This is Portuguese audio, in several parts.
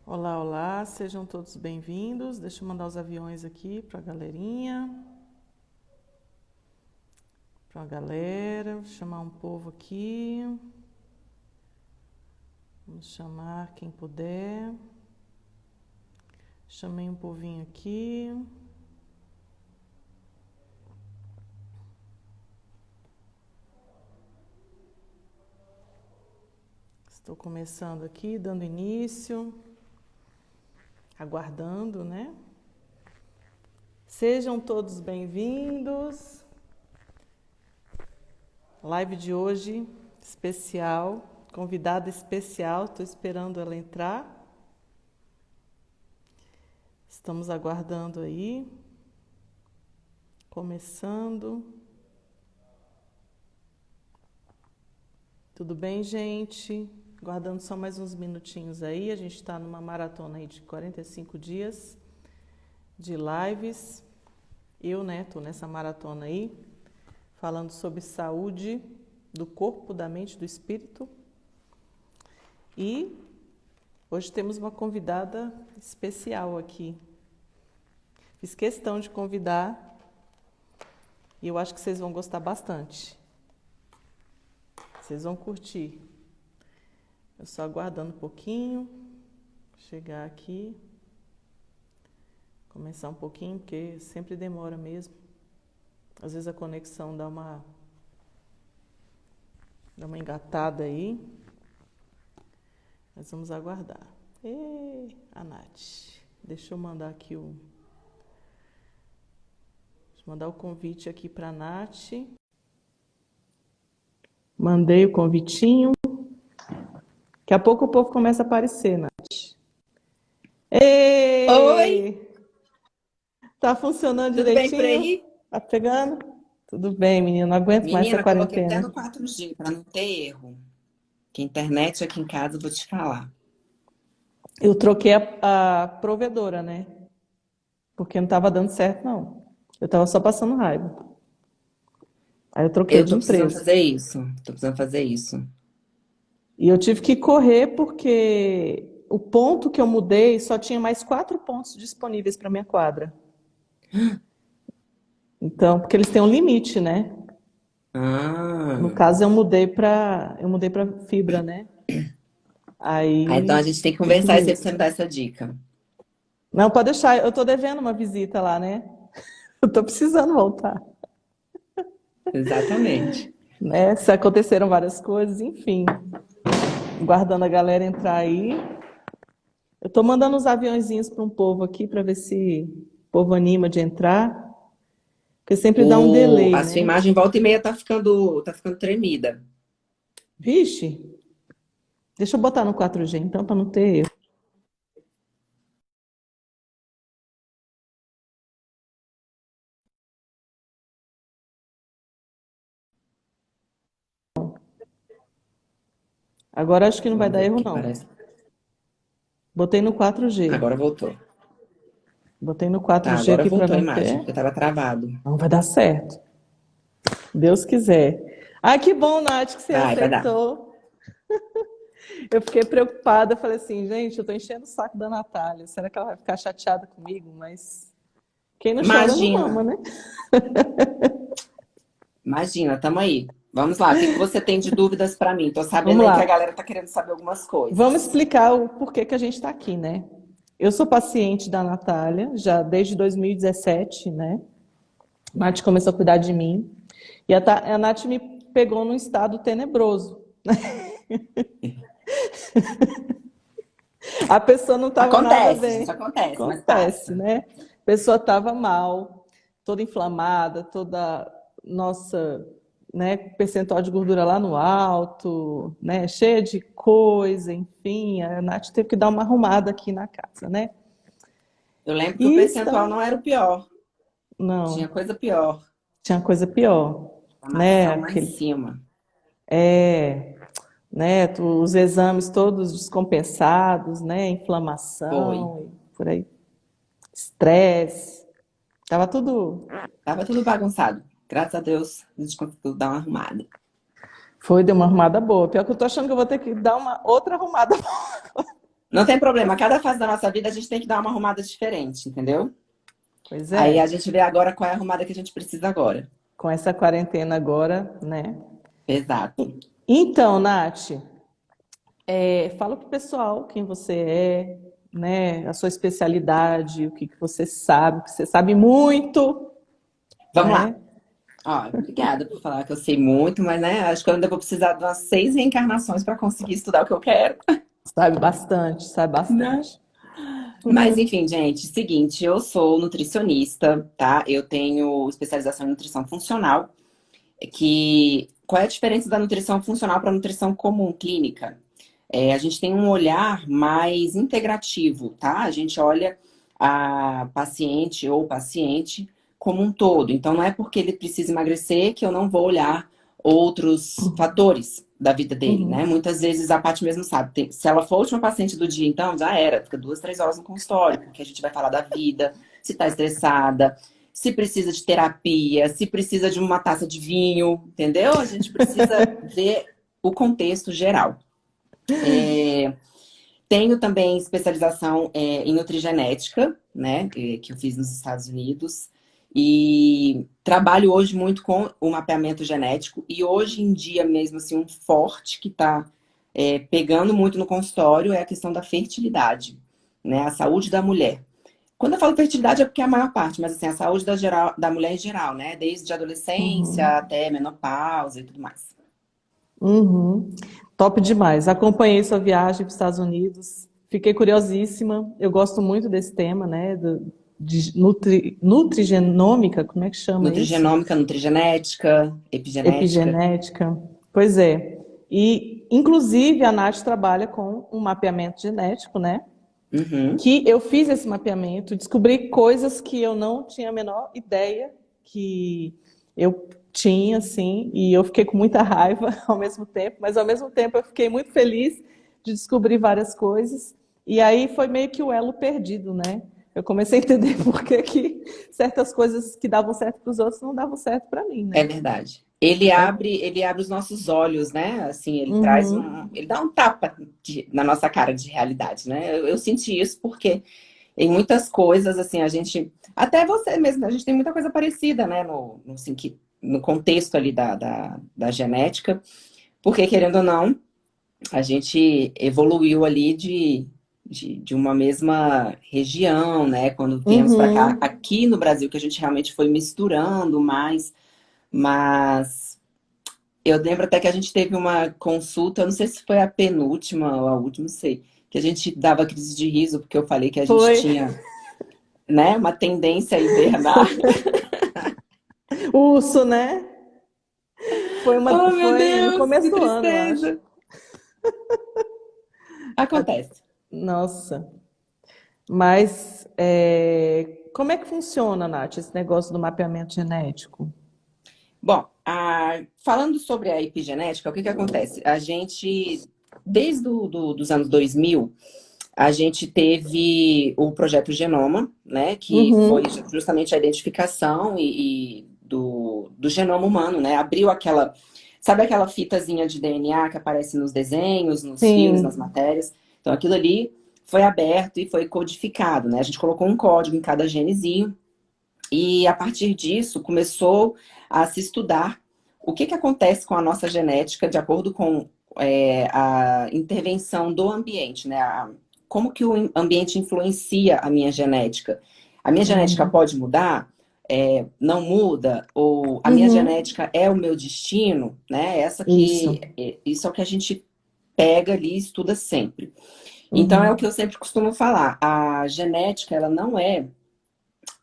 Olá, olá, sejam todos bem-vindos. Deixa eu mandar os aviões aqui para a galerinha, para a galera, vou chamar um povo aqui. Vamos chamar quem puder. Chamei um povinho aqui. Estou começando aqui, dando início, aguardando, né? Sejam todos bem-vindos. Live de hoje especial, convidada especial, estou esperando ela entrar. Estamos aguardando aí. Começando. Tudo bem, gente? Guardando só mais uns minutinhos aí. A gente está numa maratona aí de 45 dias de lives. Eu, né, tô nessa maratona aí, falando sobre saúde do corpo, da mente, do espírito. E hoje temos uma convidada especial aqui. Fiz questão de convidar e eu acho que vocês vão gostar bastante. Vocês vão curtir. Eu só aguardando um pouquinho, chegar aqui, começar um pouquinho, porque sempre demora mesmo. Às vezes a conexão dá uma engatada aí. Mas vamos aguardar. Ei, a Nath. Deixa eu mandar aqui Deixa eu mandar o convite aqui para a Nath. Mandei o convitinho. Daqui a pouco o povo começa a aparecer, Nath. Oi, Ei! Tá funcionando tudo bem por direitinho? aí? Tá pegando? Tudo bem, menino. Não aguento mais essa Menina, coloquei até quarentena. no 4G para não ter erro. Que internet aqui em casa, eu vou te falar. Eu troquei a provedora, né? Porque não estava dando certo, não. Eu estava só passando raiva. Aí eu troquei Eu de tô precisando empresa. fazer isso. Tô precisando fazer isso. E eu tive que correr porque o ponto que eu mudei só tinha mais 4 pontos disponíveis para minha quadra. Então, porque eles têm um limite, né? No Ah, caso, eu mudei para fibra, né? então Aí a gente tem que teve conversar e você isso. me dar essa dica. Não, pode deixar, eu tô devendo uma visita lá, né? Eu tô precisando voltar, Exatamente. né? Se aconteceram várias coisas, enfim. Guardando a galera entrar aí. Eu tô mandando uns aviãozinhos para um povo aqui para ver se o povo anima de entrar, porque sempre dá um delay, A sua né? imagem volta e meia tá ficando tremida. Vixe, deixa eu botar no 4G então para não ter erro. Agora acho que não vai Vamos dar ver, erro porque não. parece. Botei no 4G. Agora voltou. Botei no Tá, 4G agora aqui para voltou a não imagem, ter. porque tava travado. Não vai dar certo. Deus quiser. Ah, que bom, Nath, que você Vai dar. aceitou. Eu fiquei preocupada, falei assim, gente, eu tô enchendo o saco da Natália. Será que ela vai ficar chateada comigo? Mas quem não chora não Imagina, mama, né? imagina, tamo aí. Vamos lá, o que que você tem de dúvidas para mim? Tô sabendo Vamos aí que a lá. galera tá querendo saber algumas Vamos coisas. explicar o porquê que a gente está aqui, né? Eu sou paciente da Natália, já desde 2017, né? A Nath começou a cuidar de mim. E a Nath me pegou num estado tenebroso. A pessoa não estava nada Acontece, gente, bem. acontece, mas Acontece, passa. né? A pessoa estava mal, toda inflamada, toda nossa, né, percentual de gordura lá no alto, né, cheia de coisa, enfim. A Nath teve que dar uma arrumada aqui na casa, né? Eu lembro que o E percentual estamos. não era o pior. Tinha Não, coisa pior. tinha coisa pior, né? Inflamação lá em cima. É, né? Os exames todos descompensados, né? Foi. Inflamação, e por aí, estresse, tava tudo. Tava tudo bagunçado. Graças a Deus, a gente conseguiu dar uma arrumada. Foi, deu uma arrumada boa. Pior que eu tô achando que eu vou ter que dar uma outra arrumada. Não tem problema. Cada fase da nossa vida a gente tem que dar uma arrumada diferente, entendeu? Pois Aí a é, gente vê agora qual é a arrumada que a gente precisa agora. com essa quarentena agora, né? Exato. Então, Nath, fala pro pessoal quem você é, né? A sua especialidade, o que que você sabe muito, Vamos lá. né? Ó, obrigada por falar que eu sei muito, mas né, acho que eu ainda vou precisar de umas 6 reencarnações para conseguir estudar o que eu quero. Sabe bastante, sabe Né? bastante. Mas enfim, gente, seguinte, eu sou nutricionista, tá? Eu tenho especialização em nutrição funcional, qual é a diferença da nutrição funcional para a nutrição comum clínica? A gente tem um olhar mais integrativo, tá? A gente olha a paciente ou paciente como um todo. Então, não é porque ele precisa emagrecer que eu não vou olhar outros fatores da vida dele, né? Uhum, Muitas vezes a Paty mesmo sabe. Se ela for a última paciente do dia, então já era. Fica 2, 3 horas no consultório, porque a gente vai falar da vida, se tá estressada, se precisa de terapia, se precisa de uma taça de vinho, entendeu? A gente precisa ver o contexto geral. Tenho também especialização em nutrigenética, né, que eu fiz nos Estados Unidos. E trabalho hoje muito com o mapeamento genético. E hoje em dia mesmo, assim, um forte que está pegando muito no consultório é a questão da fertilidade, né, a saúde da mulher. Quando eu falo fertilidade é porque é a maior parte, mas assim, a saúde da mulher em geral, né, desde a adolescência uhum, até menopausa e tudo mais. uhum. Top demais. Acompanhei sua viagem para os Estados Unidos. Fiquei curiosíssima. Eu gosto muito desse tema, né? De nutrigenômica, como é que chama isso? Nutrigenômica, nutrigenética, epigenética. Epigenética. Pois é. E, inclusive, a Nath trabalha com um mapeamento genético, né? Uhum. Que eu fiz esse mapeamento, descobri coisas que eu não tinha a menor ideia que eu tinha, assim, e eu fiquei com muita raiva ao mesmo tempo, mas ao mesmo tempo eu fiquei muito feliz de descobrir várias coisas. E aí foi meio que o elo perdido, né? Eu comecei a entender por que que certas coisas que davam certo para os outros não davam certo para mim, É né? verdade. É. Ele abre os nossos olhos, né? Assim, Uhum. ele dá um tapa na nossa cara de realidade, né? Eu senti isso porque em muitas coisas, assim, a gente, até você mesmo, a gente tem muita coisa parecida, né? Assim, no contexto ali da genética, porque querendo ou não, a gente evoluiu ali de uma mesma região, né? Quando viemos para cá, Uhum. aqui no Brasil, que a gente realmente foi misturando mais, mas eu lembro até que a gente teve uma consulta, eu não sei se foi a penúltima ou a última, não sei, que a gente dava crise de riso, porque eu falei que a gente Foi. tinha, né, uma tendência a hibernar. Urso, né? Oh, meu Foi no Deus, começo que do ano, eu acho. tristeza. Acontece. Nossa. Mas como é que funciona, Nath, esse negócio do mapeamento genético? Bom, falando sobre a epigenética, o que que acontece? A gente, desde dos anos 2000, a gente teve o projeto Genoma, né, que Uhum, foi justamente a identificação e do genoma humano, né? Abriu sabe aquela fitazinha de DNA que aparece nos desenhos, nos filmes, nas sim. matérias? Então aquilo ali foi aberto e foi codificado, né? A gente colocou um código em cada genezinho e a partir disso começou a se estudar o que acontece com a nossa genética de acordo com a intervenção do ambiente, né? Como que o ambiente influencia a minha genética? A minha genética Uhum, pode mudar? Não muda? Ou a minha uhum, genética é o meu destino? Né? isso. Isso é o que a gente pega ali e estuda sempre. Então é o que Uhum, eu sempre costumo falar. A genética, ela não é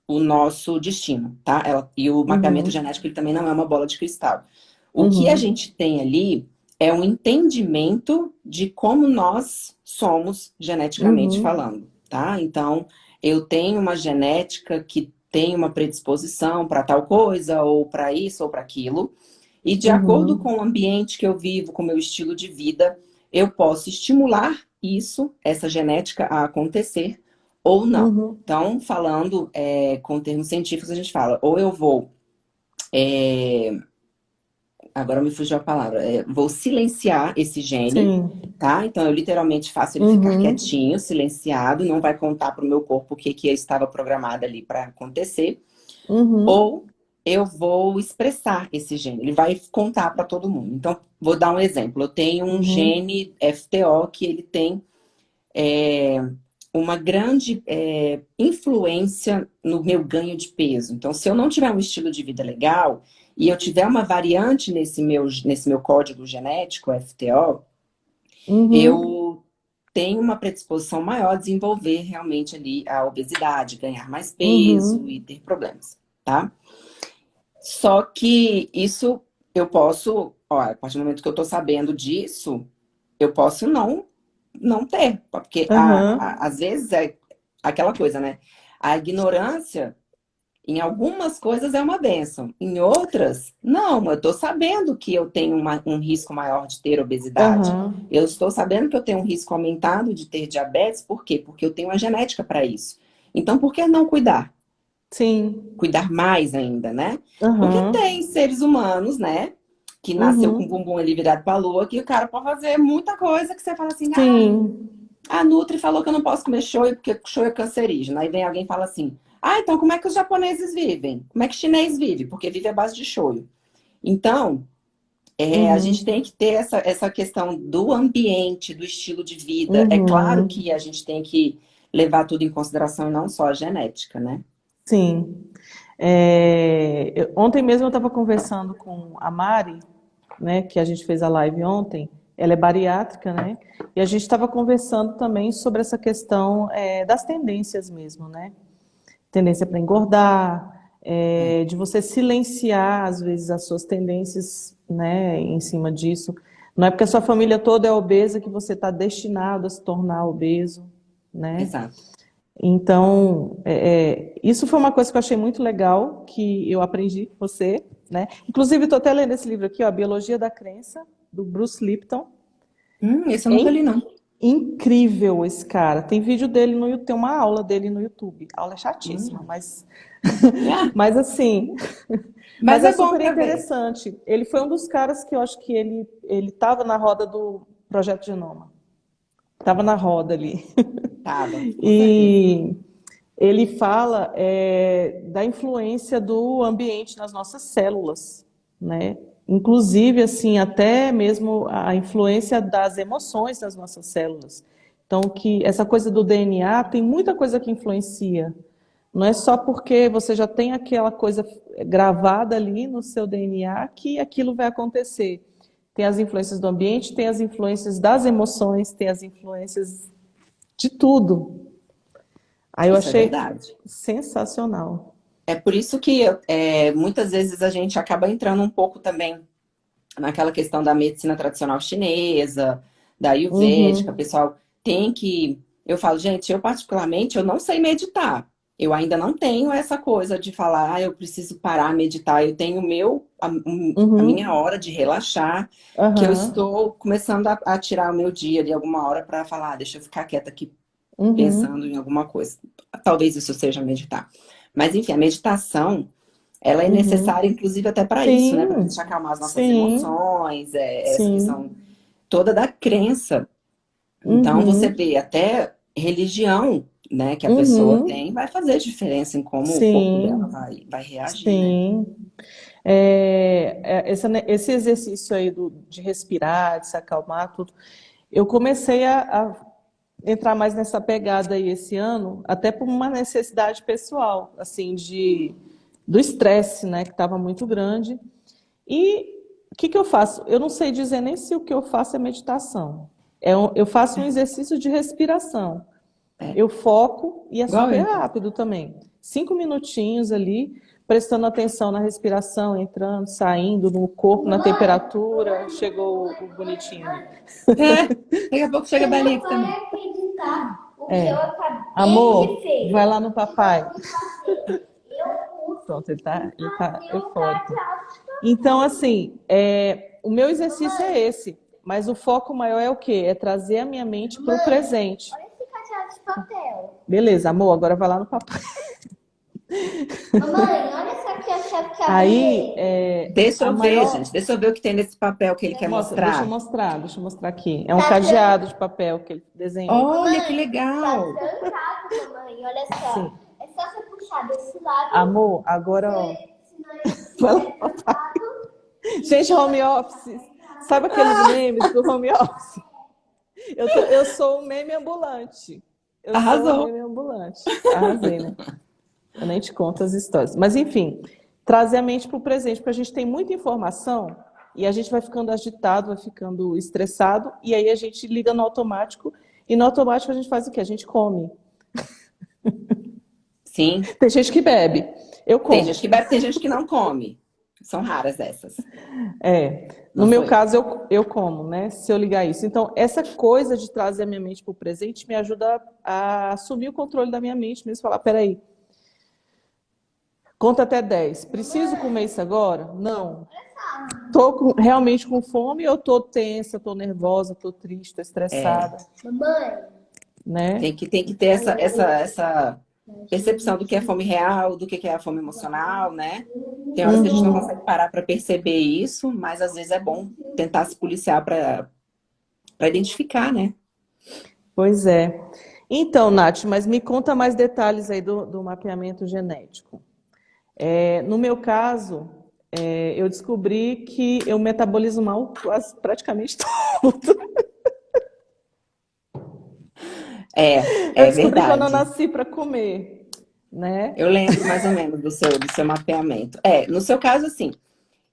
o nosso destino, tá? E o mapeamento uhum, genético ele também não é uma bola de cristal. O que a uhum, gente tem ali é um entendimento de como nós somos geneticamente uhum, falando, tá? Então, eu tenho uma genética que tem uma predisposição para tal coisa, ou para isso, ou para aquilo, e de acordo uhum, com o ambiente que eu vivo, com o meu estilo de vida, eu posso estimular essa genética a acontecer ou não. uhum, Então, falando com termos científicos, a gente fala, ou eu vou agora me fugiu a palavra. Vou silenciar esse gene, Sim. tá? Então, eu literalmente faço ele ficar Uhum. quietinho, silenciado, não vai contar para o meu corpo o que que estava programado ali para acontecer. Uhum. Ou eu vou expressar esse gene, ele vai contar para todo mundo. Então, vou dar um exemplo. Eu tenho um Uhum. gene FTO que ele tem uma grande influência no meu ganho de peso. Então, se eu não tiver um estilo de vida legal e eu tiver uma variante nesse meu código genético, FTO, Uhum. eu tenho uma predisposição maior a desenvolver realmente ali a obesidade, ganhar mais peso e Uhum. ter problemas, tá? Só que isso eu posso, ó, a partir do momento que eu tô sabendo disso, eu posso não ter, porque Aham. às vezes é aquela coisa, né? A ignorância em algumas coisas é uma bênção, em outras, não. Eu estou sabendo que eu tenho um risco maior de ter obesidade. Aham. Eu estou sabendo que eu tenho um risco aumentado de ter diabetes, por quê? Porque eu tenho uma genética para isso. Então, por que não cuidar? Sim. Cuidar mais ainda, né? Porque Aham. tem seres humanos, né? Que nasceu com o Uhum. bumbum ali virado para a lua, que o cara pode fazer muita coisa que você fala assim, Sim. a Nutri falou que eu não posso comer shoyu porque shoyu é cancerígeno. Aí vem alguém e fala assim: então como é que os japoneses vivem? Como é que o chinês vive? Porque vive à base de shoyu. Então, a gente tem Uhum. que ter essa questão do ambiente, do estilo de vida. É claro Uhum. que a gente tem que levar tudo em consideração e não só a genética, né? Sim. Ontem mesmo eu estava conversando com a Mari, né, que a gente fez a live ontem. Ela é bariátrica, né? E a gente estava conversando também sobre essa questão das tendências mesmo, né? Tendência para engordar, É, de você silenciar às vezes as suas tendências, né, em cima disso. Não é porque a sua família toda é obesa que você está destinado a se tornar obeso, né? exato. Então, isso foi uma coisa que eu achei muito legal, que eu aprendi com você, né? Inclusive, estou até lendo esse livro aqui, ó, A Biologia da Crença, do Bruce Lipton. Esse eu É nunca li, não. incrível esse cara. Tem vídeo dele no YouTube, tem uma aula dele no YouTube. A aula é chatíssima, Hum. mas, Ah, mas assim, mas mas é é bom super para ver. interessante. Ele foi um dos caras que eu acho que ele estava na roda do Projeto Genoma. Estava na roda ali. Tava, com certeza. E ele fala da influência do ambiente nas nossas células, né? Inclusive, assim, até mesmo a influência das emoções nas nossas células. Então, que essa coisa do DNA tem muita coisa que influencia. Não é só porque você já tem aquela coisa gravada ali no seu DNA que aquilo vai acontecer. Tem as influências do ambiente, tem as influências das emoções, tem as influências de tudo. Aí eu Isso é achei verdade. sensacional. É por isso que muitas vezes a gente acaba entrando um pouco também naquela questão da medicina tradicional chinesa, da ayurvédica, Uhum, pessoal tem que. Eu falo, gente, eu particularmente eu não sei meditar. Eu ainda não tenho essa coisa de falar, eu preciso parar a meditar. Eu tenho a minha uhum, hora de relaxar, que eu aham, estou começando a tirar o meu dia de alguma hora para falar, deixa eu ficar quieta aqui pensando uhum, em alguma coisa. Talvez isso seja meditar. Mas enfim, a meditação ela é necessária, uhum. inclusive, até para isso, né? Para a gente Sim, acalmar as nossas sim, emoções, essa questão sim, toda da crença. Então, você uhum, vê até religião, né, que a pessoa uhum, tem, vai fazer diferença em como o corpo dela sim, vai reagir, né? sim. Esse exercício aí de respirar, de se acalmar, tudo, eu comecei a entrar mais nessa pegada aí esse ano, até por uma necessidade pessoal, assim, do estresse, né, que estava muito grande. E o que eu faço? Eu não sei dizer nem se o que eu faço é meditação. Eu faço um exercício de respiração. É, Eu foco e é igual super eu. rápido também. 5 minutinhos ali, prestando atenção na respiração, entrando, saindo, no corpo, na temperatura. Chegou o bonitinho ali. Daqui a pouco chega a Você Belinha não aqui vai também. acreditar o que É. eu acabei de Amor, vai ver. lá no O que eu papai. fui fazer? Eu Pronto, ele fui tá abrir o eufórico. cadeado. Então, assim, o meu exercício é Mamãe, esse, mas o foco maior é o quê? É trazer a minha mente para o mamãe, presente. olha esse cadeado de papel. Beleza, amor, agora vai lá no papai. Mamãe, olha essa caixa chefe que Aí, Deixa a eu ver, maior... gente. Deixa eu ver o que tem nesse papel que ele quer Deixa eu mostrar. mostrar aqui. É um Tá cadeado de papel que ele desenhou. Olha que Mãe, legal. tá trancado, mamãe. Olha só. Sim. É só você puxar desse lado, Amor, agora, ó. senão esse Vai lá. é trancado. Gente, home office. Sabe aqueles memes do home office? Eu sou um meme ambulante. Eu sou um Arrasou. meme ambulante. Arrasei, né? Eu nem te conto as histórias. Mas, enfim, trazer a mente para o presente, porque a gente tem muita informação e a gente vai ficando agitado, vai ficando estressado, e aí a gente liga no automático, e no automático a gente faz o quê? A gente come. Sim. Tem gente que bebe. Eu Tem como. gente que bebe, tem gente que não come. São raras essas. No Não meu sou eu. caso, eu como, né? Se eu ligar isso. Então, essa coisa de trazer a minha mente para o presente me ajuda a assumir o controle da minha mente mesmo. Falar, peraí, conta até 10. Preciso comer isso agora? Não. Tô realmente com fome ou tô tensa, tô nervosa, tô triste, tô estressada, Mamãe, né? Tem que ter essa percepção do que é fome real, do que é a fome emocional, né? Tem horas que a gente não consegue parar para perceber isso, mas às vezes é bom tentar se policiar para identificar, né? Pois é. Então, Nath, mas me conta mais detalhes aí do mapeamento genético. No meu caso, eu descobri que eu metabolizo mal quase praticamente tudo. Eu É descobri que eu não verdade. nasci para comer, né? Eu lembro mais ou menos do seu mapeamento. No seu caso, assim, o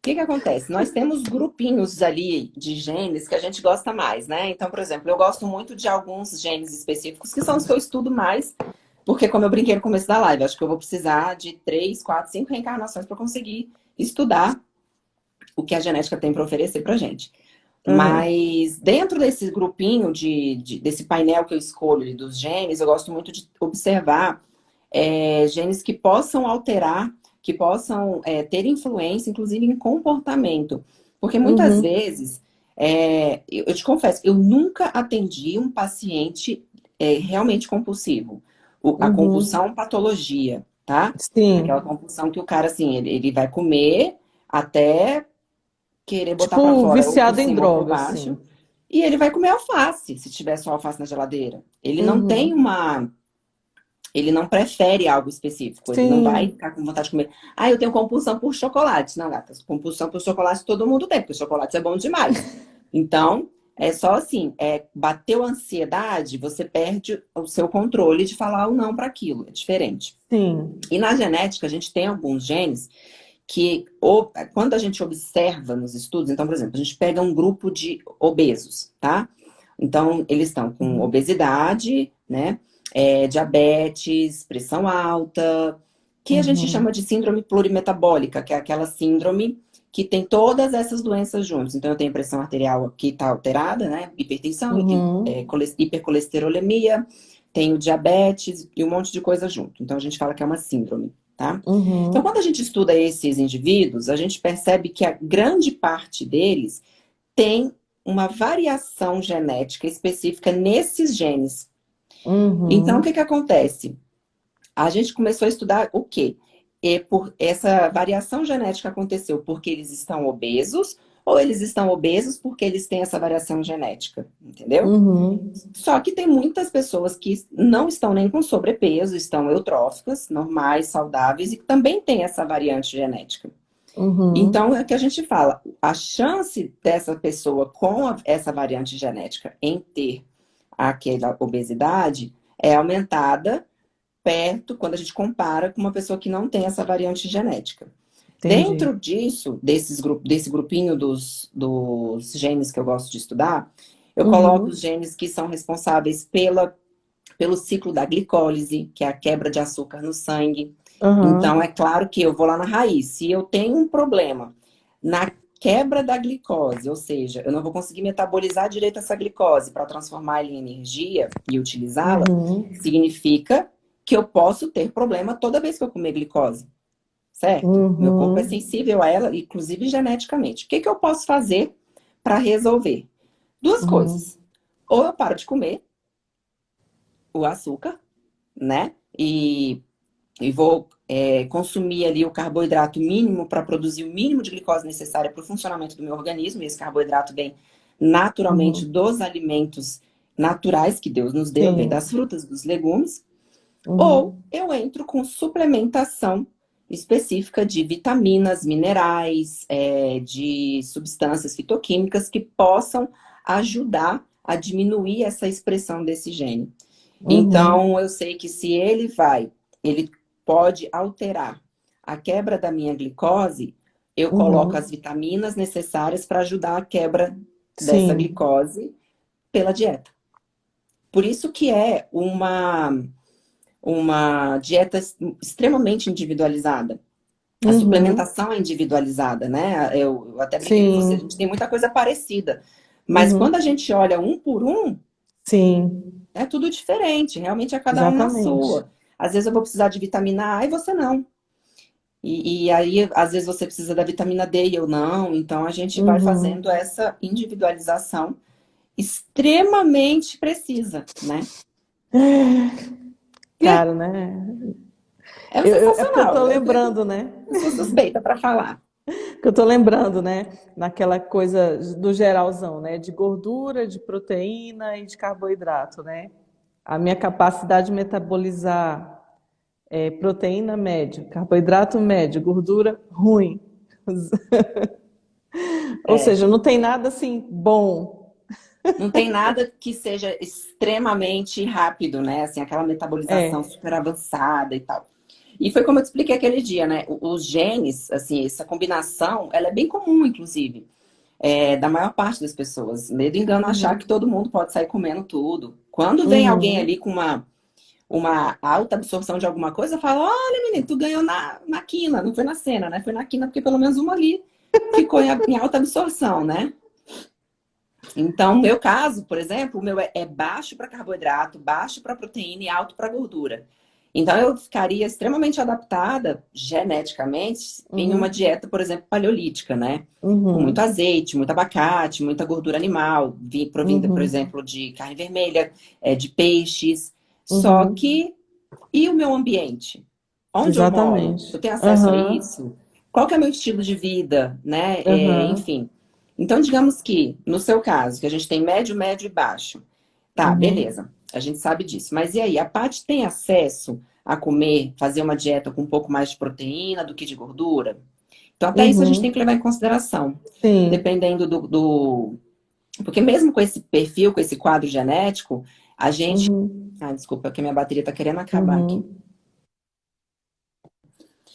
que que acontece? Nós temos grupinhos ali de genes que a gente gosta mais, né? Então, por exemplo, eu gosto muito de alguns genes específicos que são os que eu estudo mais, porque como eu brinquei no começo da live, acho que eu vou precisar de 3, 4, 5 reencarnações para conseguir estudar o que a genética tem para oferecer pra gente. Uhum. Mas dentro desse grupinho, desse painel que eu escolho ali dos genes, eu gosto muito de observar genes que possam alterar, que possam ter influência, inclusive em comportamento. Porque muitas Uhum. vezes, eu te confesso, eu nunca atendi um paciente realmente compulsivo. A Uhum. compulsão patologia, tá? Aquela Sim. compulsão que o cara, assim, ele vai comer até querer botar pra Tipo, fora ou por viciado em cima ou por droga, baixo. assim. E ele vai comer alface, se tiver só alface na geladeira. Ele não tem Uhum. uma. Ele não prefere algo específico. Ele não vai Sim, ficar com vontade de comer. Ah, eu tenho compulsão por chocolate. Não, gata, compulsão por chocolate todo mundo tem, porque chocolate é bom demais. Então, é só assim: bateu a ansiedade, você perde o seu controle de falar ou não para aquilo. É diferente. sim. E na genética, a gente tem alguns genes que quando a gente observa nos estudos, então, por exemplo, a gente pega um grupo de obesos, tá? Então, eles estão com Uhum. obesidade, né? Diabetes, pressão alta, que a gente chama Uhum. de síndrome plurimetabólica, que é aquela síndrome que tem todas essas doenças juntas. Então, eu tenho pressão arterial que está alterada, né? Hipertensão, Uhum. hipercolesterolemia, tenho diabetes e um monte de coisa junto. Então, a gente fala que é uma síndrome, tá? Então, quando Uhum. a gente estuda esses indivíduos, a gente percebe que a grande parte deles tem uma variação genética específica nesses genes. Então, o que Uhum. que acontece? A gente começou a estudar o quê? Por essa variação genética aconteceu porque eles estão obesos ou eles estão obesos porque eles têm essa variação genética, entendeu? Uhum. Só que tem muitas pessoas que não estão nem com sobrepeso, estão eutróficas, normais, saudáveis e que também têm essa variante genética. Então, Uhum. é o que a gente fala, a chance dessa pessoa com essa variante genética em ter aquela obesidade é aumentada perto quando a gente compara com uma pessoa que não tem essa variante genética. Entendi. Dentro disso, desse grupinho dos genes que eu gosto de estudar, eu coloco os Uhum. genes que são responsáveis pelo ciclo da glicólise, que é a quebra de açúcar no sangue. Então, é Uhum. claro que eu vou lá na raiz. Se eu tenho um problema na quebra da glicose, ou seja, eu não vou conseguir metabolizar direito essa glicose para transformar ela em energia e utilizá-la, Uhum. significa que eu posso ter problema toda vez que eu comer glicose, certo? Meu corpo é Uhum. sensível a ela, inclusive geneticamente. O que que eu posso fazer para resolver? Duas Uhum. coisas. Ou eu paro de comer o açúcar, né? E vou consumir ali o carboidrato mínimo para produzir o mínimo de glicose necessária para o funcionamento do meu organismo, e esse carboidrato vem naturalmente Uhum. dos alimentos naturais que Deus nos deu, vem Sim. das frutas, dos legumes, ou Uhum. eu entro com suplementação específica de vitaminas, minerais, de substâncias fitoquímicas que possam ajudar a diminuir essa expressão desse gene. Uhum. Então, eu sei que se ele pode alterar a quebra da minha glicose, eu coloco as Uhum. vitaminas necessárias para ajudar a quebra dessa Sim. glicose pela dieta. Por isso que é uma dieta extremamente individualizada. A Uhum. suplementação é individualizada, né? Eu até brinquei com você, a gente Sim. tem muita coisa parecida. Mas quando a Uhum. gente olha um por um, Sim. é tudo diferente, realmente é cada um na Exatamente. sua. Às vezes eu vou precisar de vitamina A e você não. E aí, às vezes, você precisa da vitamina D e eu não. Então, a gente vai fazendo Uhum. essa individualização extremamente precisa, né? Caro, né? É É porque eu sensacional. tô lembrando, né? Eu sou suspeita para falar. Que eu tô lembrando, né? Naquela coisa do geralzão, né? De gordura, de proteína e de carboidrato, né? A minha capacidade de metabolizar proteína média, carboidrato médio, gordura ruim. Ou É, seja, não tem nada assim bom. não tem nada que seja extremamente rápido, né? Assim, aquela metabolização É. super avançada e tal. E foi como eu te expliquei aquele dia, né? Os genes, assim, essa combinação, ela é bem comum, inclusive, da maior parte das pessoas. Medo engano achar que Uhum. todo mundo pode sair comendo tudo. Quando vem alguém ali Uhum. com uma alta absorção de alguma coisa, fala: olha, menino, tu ganhou na quina, não foi na cena, né? Foi na quina, porque pelo menos uma ali ficou em alta absorção, né? Então, no meu caso, por exemplo, o meu é baixo para carboidrato, baixo para proteína e alto para gordura. Então, eu ficaria extremamente adaptada geneticamente em uma Uhum. dieta, por exemplo, paleolítica, né? Com muito Uhum. azeite, muito abacate, muita gordura animal, provinda, por Uhum. exemplo, de carne vermelha, de peixes. Só Uhum. que, e o meu ambiente? Onde eu moro? Eu Exatamente. tenho acesso a Aham. isso? Qual que é o meu estilo de vida, né? Aham. Enfim. Então, digamos que, no seu caso, que a gente tem médio, médio e baixo. Tá, Uhum. beleza. A gente sabe disso. Mas e aí? A Paty tem acesso a comer, fazer uma dieta com um pouco mais de proteína do que de gordura? Então, até isso a gente tem que Uhum. levar em consideração. Sim. Dependendo Porque mesmo com esse perfil, com esse quadro genético, a gente. Uhum. Ah, desculpa, é que minha bateria tá querendo acabar aqui. Uhum.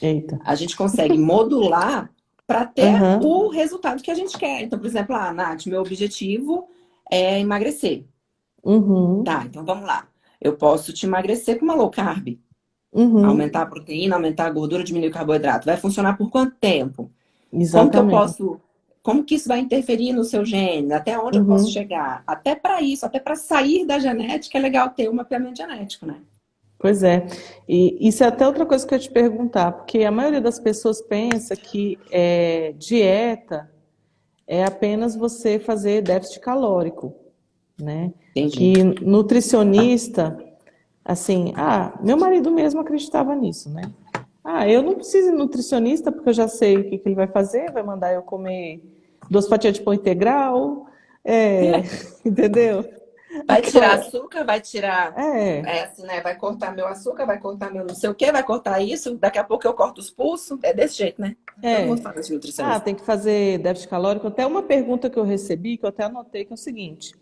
Eita. A gente consegue modular para ter o Aham. resultado que a gente quer. Então, por exemplo, Nath, meu objetivo é emagrecer. Tá, Uhum. então vamos lá. Eu posso te emagrecer com uma low carb. Aumentar a Uhum. proteína, aumentar a gordura, diminuir o carboidrato. Vai funcionar por quanto tempo? Como que eu Exatamente. posso. Como que isso vai interferir no seu gene? Até onde eu posso Uhum. chegar? Até para isso, até para sair da genética, é legal ter um mapeamento genético, né? Pois é. E isso é até outra coisa que eu ia te perguntar, porque a maioria das pessoas pensa que dieta é apenas você fazer déficit calórico, né? Entendi. Que nutricionista, assim, meu marido mesmo acreditava nisso, né? Eu não preciso de nutricionista porque eu já sei o que que ele vai fazer, vai mandar eu comer 2 fatias de pão integral, é, entendeu? Vai tirar Aquela, açúcar, vai tirar. é, Assim, né? Vai cortar meu açúcar, vai cortar meu não sei o quê, vai cortar isso. Daqui a pouco eu corto os pulsos. É desse jeito, né? Todo mundo é. fala de nutricionista. Tem que fazer déficit calórico. Até uma pergunta que eu recebi, que eu até anotei, que é o seguinte: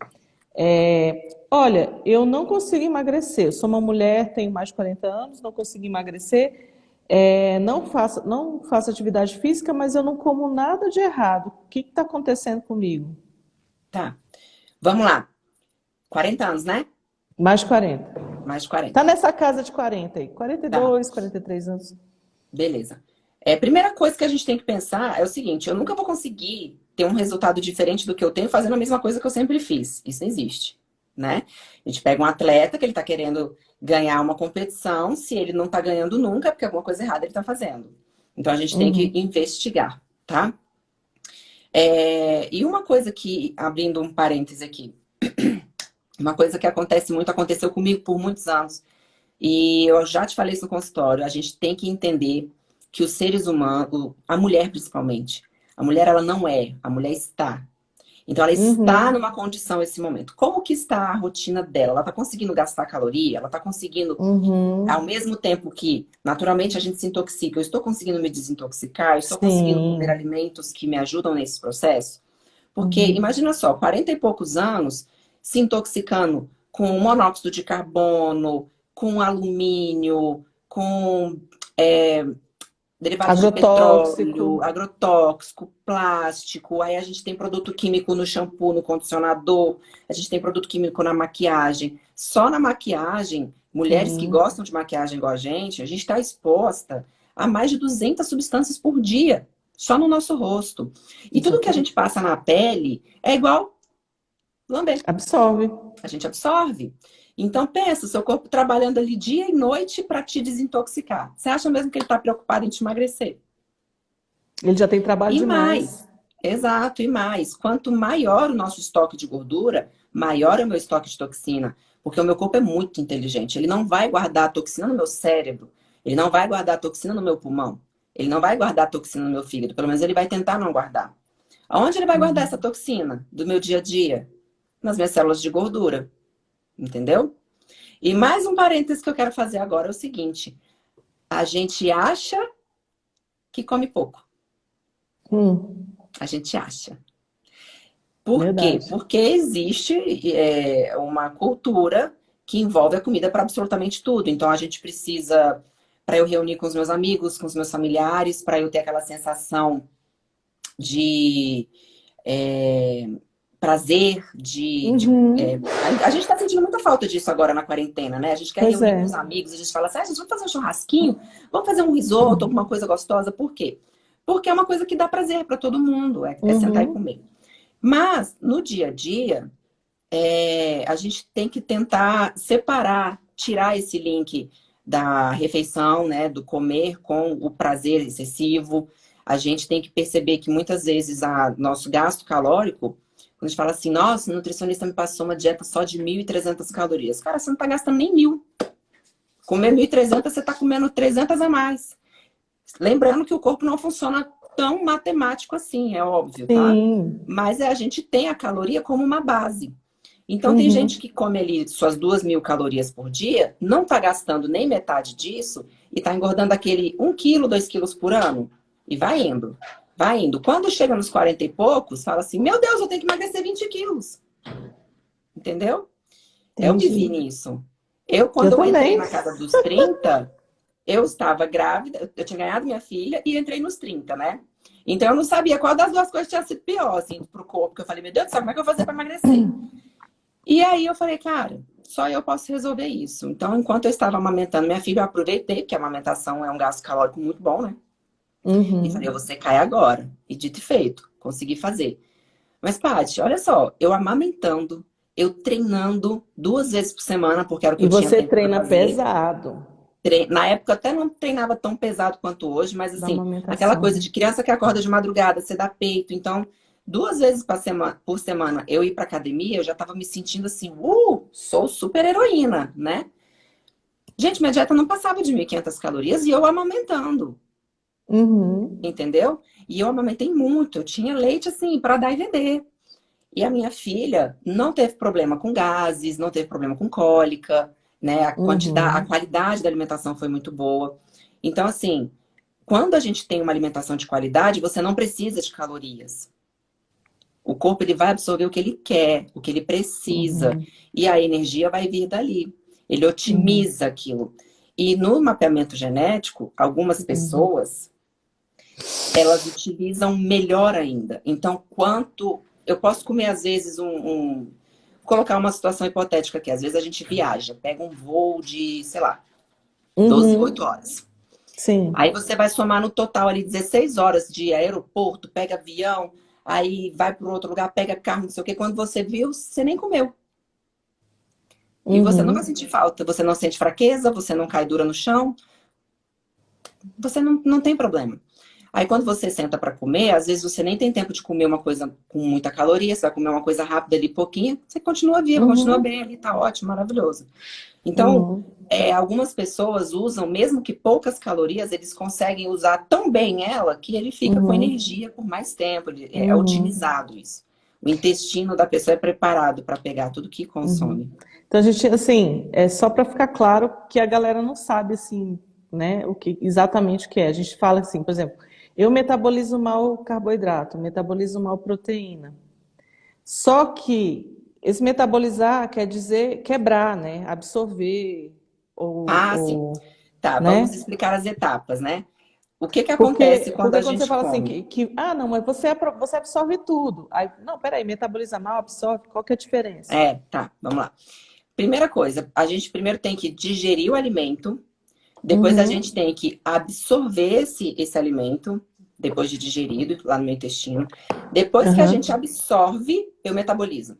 olha, eu não consigo emagrecer. Eu sou uma mulher, tenho mais de 40 anos, não consigo emagrecer. Não faço atividade física, mas eu não como nada de errado. O que está acontecendo comigo? Tá. Vamos lá. 40 anos, né? Mais de 40. Mais de 40. Tá nessa casa de 40 aí. Tá. 42, 43 anos. Beleza. Primeira coisa que a gente tem que pensar é o seguinte: eu nunca vou conseguir ter um resultado diferente do que eu tenho fazendo a mesma coisa que eu sempre fiz. Isso não existe, né? A gente pega um atleta que ele tá querendo ganhar uma competição, se ele não tá ganhando nunca, é porque alguma coisa errada ele tá fazendo. Então a gente tem que Uhum, investigar, tá? E uma coisa que, abrindo um parêntese aqui, uma coisa que acontece muito, aconteceu comigo por muitos anos, E eu já te falei isso no consultório, a gente tem que entender que os seres humanos, a mulher principalmente, a mulher ela não é, a mulher está. Então ela está Uhum. numa condição nesse momento. Como que está a rotina dela? Ela está conseguindo gastar caloria? Ela está conseguindo, ao Uhum. mesmo tempo que naturalmente a gente se intoxica, eu estou conseguindo me desintoxicar, eu estou conseguindo comer Sim. alimentos que me ajudam nesse processo? Porque Uhum. imagina só, 40 e poucos anos se intoxicando com monóxido de carbono, com alumínio, com é, derivados de Agrotóxico. petróleo, agrotóxico, plástico. Aí a gente tem produto químico no shampoo, no condicionador, a gente tem produto químico na maquiagem. Só na maquiagem, mulheres que Sim. gostam de maquiagem igual a gente está exposta a mais de 200 substâncias por dia, só no nosso rosto. E tudo que a Exatamente. gente passa na pele é igual lamber. Absorve. A gente absorve. Então, pensa, o seu corpo trabalhando ali dia e noite para te desintoxicar. Você acha mesmo que ele está preocupado em te emagrecer? Ele já tem trabalho E demais. mais, exato, e mais. Quanto maior o nosso estoque de gordura, maior é o meu estoque de toxina. Porque o meu corpo é muito inteligente. Ele não vai guardar a toxina no meu cérebro. Ele não vai guardar a toxina no meu pulmão. Ele não vai guardar a toxina no meu fígado. Pelo menos ele vai tentar não guardar. Aonde ele vai guardar essa Uhum. toxina do meu dia a dia? Nas minhas células de gordura. Entendeu? E mais um parênteses que eu quero fazer agora é o seguinte: a gente acha que come pouco. Hum. A gente acha. Por quê? Verdade. Porque existe uma cultura que envolve a comida para absolutamente tudo. Então a gente precisa, para eu reunir com os meus amigos, com os meus familiares, para eu ter aquela sensação de é, prazer, Uhum. a gente está sentindo muita falta disso agora na quarentena, né? A gente quer Pois reunir com é. os amigos, a gente fala assim, gente, vamos fazer um churrasquinho, vamos fazer um risoto, alguma coisa gostosa. Por quê? Porque é uma coisa que dá prazer para todo mundo, é sentar e Uhum. comer. Mas, no dia a dia, a gente tem que tentar separar, tirar esse link da refeição, né, do comer com o prazer excessivo. A gente tem que perceber que muitas vezes nosso gasto calórico, quando a gente fala assim, nossa, o nutricionista me passou uma dieta só de 1.300 calorias. Cara, você não está gastando nem 1.000. Comer 1.300, você está comendo 300 a mais. Lembrando que o corpo não funciona tão matemático assim, é óbvio, tá? Sim. Mas a gente tem a caloria como uma base. Então, tem gente Uhum. que come ali suas 2.000 calorias por dia, não está gastando nem metade disso e está engordando aquele 1 quilo, 2 quilos por ano. E vai indo, vai indo. Quando chega nos 40 e poucos, fala assim: Meu Deus, eu tenho que emagrecer 20 quilos. Entendeu? Eu me vi Entendi. nisso. Eu, Eu quando eu entrei também. na casa dos 30, eu estava grávida, eu tinha ganhado minha filha e entrei nos 30, né? Então eu não sabia qual das duas coisas tinha sido pior, assim, pro corpo. Porque eu falei: Meu Deus do céu, como é que eu vou fazer para emagrecer? E aí eu falei, cara, só eu posso resolver isso. Então, enquanto eu estava amamentando minha filha, eu aproveitei, porque a amamentação é um gasto calórico muito bom, né? E falei, Uhum. você cai agora. E dito e feito, consegui fazer. Mas, Paty, olha só, eu amamentando, eu treinando 2 vezes por semana, porque era o que E eu tinha você tempo para treina fazer. pesado Na época eu até não treinava tão pesado quanto hoje, mas da assim, aquela coisa amamentação. de criança que acorda de madrugada, você dá peito. Então, 2 vezes por semana eu ir pra academia, eu já tava me sentindo assim, sou super heroína, né? Gente, minha dieta não passava de 1.500 calorias e eu amamentando, Uhum. entendeu? E eu amamentei muito, eu tinha leite assim para dar e vender. E a minha filha não teve problema com gases, não teve problema com cólica, né? A Uhum. qualidade da alimentação foi muito boa. Então, assim, quando a gente tem uma alimentação de qualidade, você não precisa de calorias. O corpo ele vai absorver o que ele quer, o que ele precisa, Uhum. e a energia vai vir dali. Ele Uhum. otimiza aquilo. E no mapeamento genético, algumas Uhum. pessoas, elas utilizam melhor ainda. Então, quanto eu posso comer às vezes vou colocar uma situação hipotética aqui, às vezes a gente viaja, pega um voo de, sei lá, 12, 8 Uhum. horas. Aí Sim. você vai somar no total ali 16 horas de aeroporto, pega avião, aí vai para outro lugar, pega carro, não sei o quê. Quando você viu, você nem comeu. E você não vai Uhum. sentir falta, você não sente fraqueza, você não cai dura no chão, você não tem problema. Aí quando você senta para comer, às vezes você nem tem tempo de comer uma coisa com muita caloria, você vai comer uma coisa rápida ali, pouquinho, você continua vivo, continua Uhum. bem ali, tá ótimo, maravilhoso. Então, Uhum. algumas pessoas usam, mesmo que poucas calorias, eles conseguem usar tão bem ela que ele fica com Uhum. energia por mais tempo. É Uhum. otimizado isso. O intestino da pessoa é preparado para pegar tudo que Uhum. consome. Então a gente, assim, é só para ficar claro que a galera não sabe, assim, né, o que exatamente o que é. A gente fala assim, por exemplo, eu metabolizo mal carboidrato, metabolizo mal proteína. Só que esse metabolizar quer dizer quebrar, né, absorver Ah, sim. Tá, vamos né? explicar as etapas, né? O que que acontece quando Porque a quando você gente fala assim come? ah, não, mas você absorve tudo. Aí, não, peraí, metaboliza mal, absorve, qual que é a diferença? Tá, vamos lá. Primeira coisa, a gente primeiro tem que digerir o alimento, depois a gente Uhum, tem que absorver esse alimento, depois de digerido, lá no meu intestino. Depois que a gente aham, absorve, eu metabolizo. O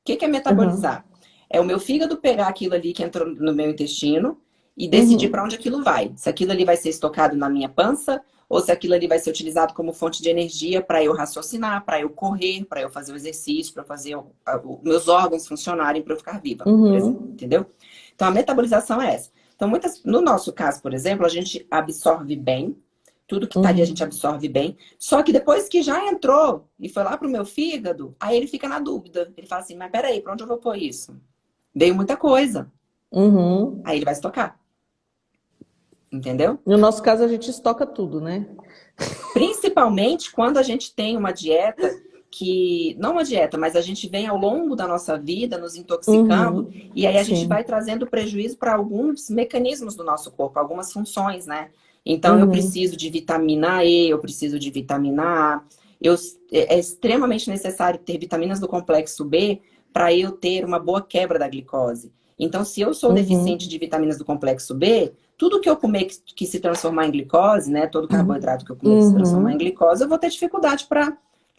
que que é aham, metabolizar? É o meu fígado pegar aquilo ali que entrou no meu intestino e decidir para uhum, onde aquilo vai. Se aquilo ali vai ser estocado na minha pança ou se aquilo ali vai ser utilizado como fonte de energia para eu raciocinar, para eu correr, para eu fazer o exercício, para fazer meus órgãos funcionarem para eu ficar viva, por exemplo, uhum, entendeu? Então a metabolização é essa. Então no nosso caso, por exemplo, a gente absorve bem, tudo que tá ali a gente uhum, absorve bem. Só que depois que já entrou e foi lá pro meu fígado, aí ele fica na dúvida. Ele fala assim, mas peraí, pra onde eu vou pôr isso? Veio muita coisa. uhum. Aí ele vai estocar, entendeu? No nosso caso, a gente estoca tudo, né? Principalmente quando a gente tem uma dieta que, não uma dieta, mas a gente vem ao longo da nossa vida nos intoxicando Uhum, e aí a gente vai sim, trazendo prejuízo para alguns mecanismos do nosso corpo, algumas funções, né? Então eu uhum, preciso de vitamina E, eu preciso de vitamina A. Eu, é extremamente necessário ter vitaminas do complexo B para eu ter uma boa quebra da glicose. Então, se eu sou deficiente uhum, de vitaminas do complexo B, tudo que eu comer que se transformar em glicose, né? Todo carboidrato que eu comer que se transformar em uhum, glicose, eu vou ter dificuldade para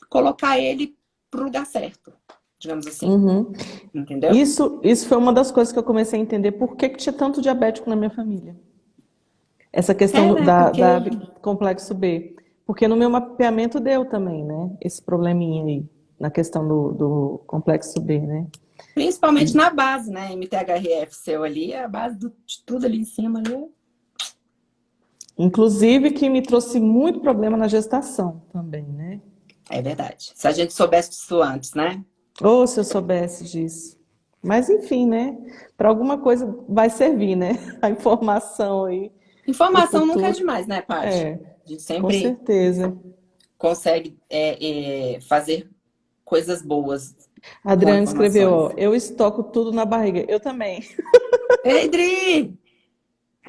colocar ele pro lugar certo, digamos assim. uhum. Entendeu? Isso foi uma das coisas que eu comecei a entender por que que tinha tanto diabético na minha família. Essa questão Né? da Porque, complexo B. Porque no meu mapeamento deu também, né? Esse probleminha aí, na questão do complexo B, né? principalmente na base, né? MTHRF seu ali, a base de tudo ali em cima ali. Inclusive que me trouxe muito problema na gestação também, né? É verdade. Se a gente soubesse disso antes, né? Ou se eu soubesse disso. Mas enfim, né? Para alguma coisa vai servir, né? A informação aí para o Informação nunca é futuro. demais, né, Paty? É, A gente com sempre certeza. consegue fazer coisas boas com A escreveu, ó, informações. eu estoco tudo na barriga. Eu também. Ei, Dri!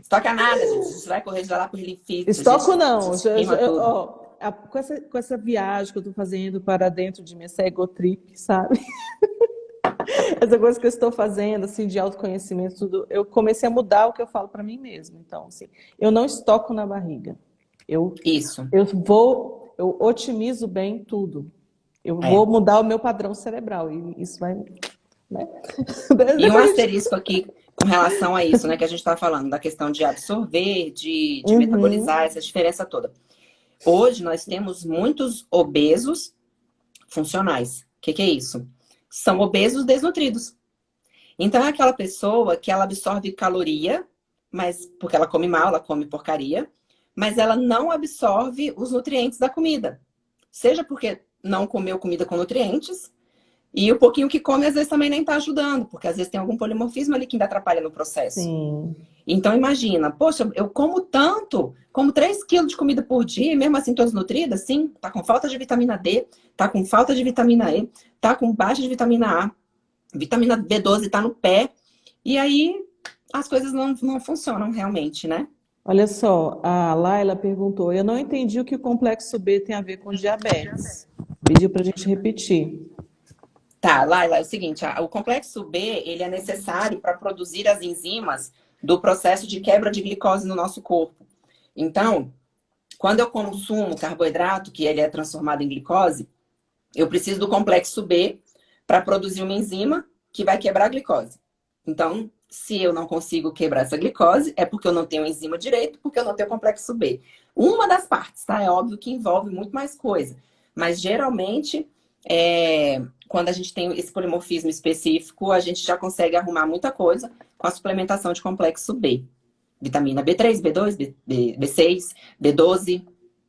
Estoca nada, gente. A gente vai correr de lá por linfite, Estoco a não. gente queima tudo. Ó, com essa viagem que eu estou fazendo para dentro de mim, essa egotrip, sabe? Essa coisa que eu estou fazendo, assim, de autoconhecimento, tudo, eu comecei a mudar o que eu falo para mim mesma. Então, assim, eu não estoco na barriga. Eu, Isso. eu otimizo bem tudo. Eu vou É. mudar o meu padrão cerebral e isso vai, né? E um Depois a gente... asterisco aqui com relação a isso, né, que a gente está falando, da questão de absorver, de metabolizar, Uhum, essa diferença toda. Hoje nós temos muitos obesos funcionais. O que que é isso? São obesos desnutridos. Então é aquela pessoa que ela absorve caloria, mas porque ela come mal, ela come porcaria, mas ela não absorve os nutrientes da comida. Seja porque não comeu comida com nutrientes, e o pouquinho que come às vezes também nem está ajudando, porque às vezes tem algum polimorfismo ali que ainda atrapalha no processo. sim. Então imagina, poxa, eu como tanto, como 3 quilos de comida por dia, e mesmo assim tô desnutrida, sim, tá com falta de vitamina D, tá com falta de vitamina E, tá com baixa de vitamina A, vitamina B12 tá no pé, e aí as coisas não funcionam realmente, né? Olha só, a Laila perguntou: eu não entendi o que o complexo B tem a ver com diabetes. Pediu para a gente repetir. Tá, Laila, é o seguinte, o complexo B, ele é necessário para produzir as enzimas do processo de quebra de glicose no nosso corpo. Então, quando eu consumo carboidrato, que ele é transformado em glicose, eu preciso do complexo B para produzir uma enzima que vai quebrar a glicose. Então, se eu não consigo quebrar essa glicose, é porque eu não tenho enzima direito, porque eu não tenho complexo B. Uma das partes, tá? É óbvio que envolve muito mais coisa. Mas geralmente, quando a gente tem esse polimorfismo específico, a gente já consegue arrumar muita coisa com a suplementação de complexo B. Vitamina B3, B2, B6, B12,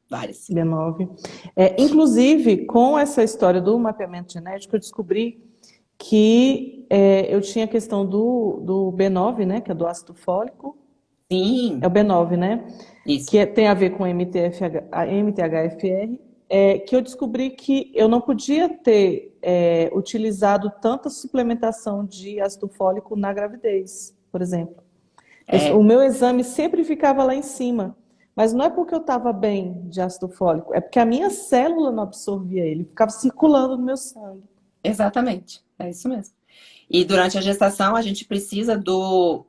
várias. B9. Inclusive, com essa história do mapeamento genético, eu descobri que eu tinha a questão do B9, né? Que é do ácido fólico. Sim, É o B9, né? isso. Que tem a ver com a MTHFR. Que eu descobri que eu não podia ter utilizado tanta suplementação de ácido fólico na gravidez, por exemplo. O meu exame sempre ficava lá em cima. Mas não é porque eu estava bem de ácido fólico, é porque a minha célula não absorvia ele, ficava circulando no meu sangue. Exatamente, é isso mesmo. E durante a gestação a gente precisa do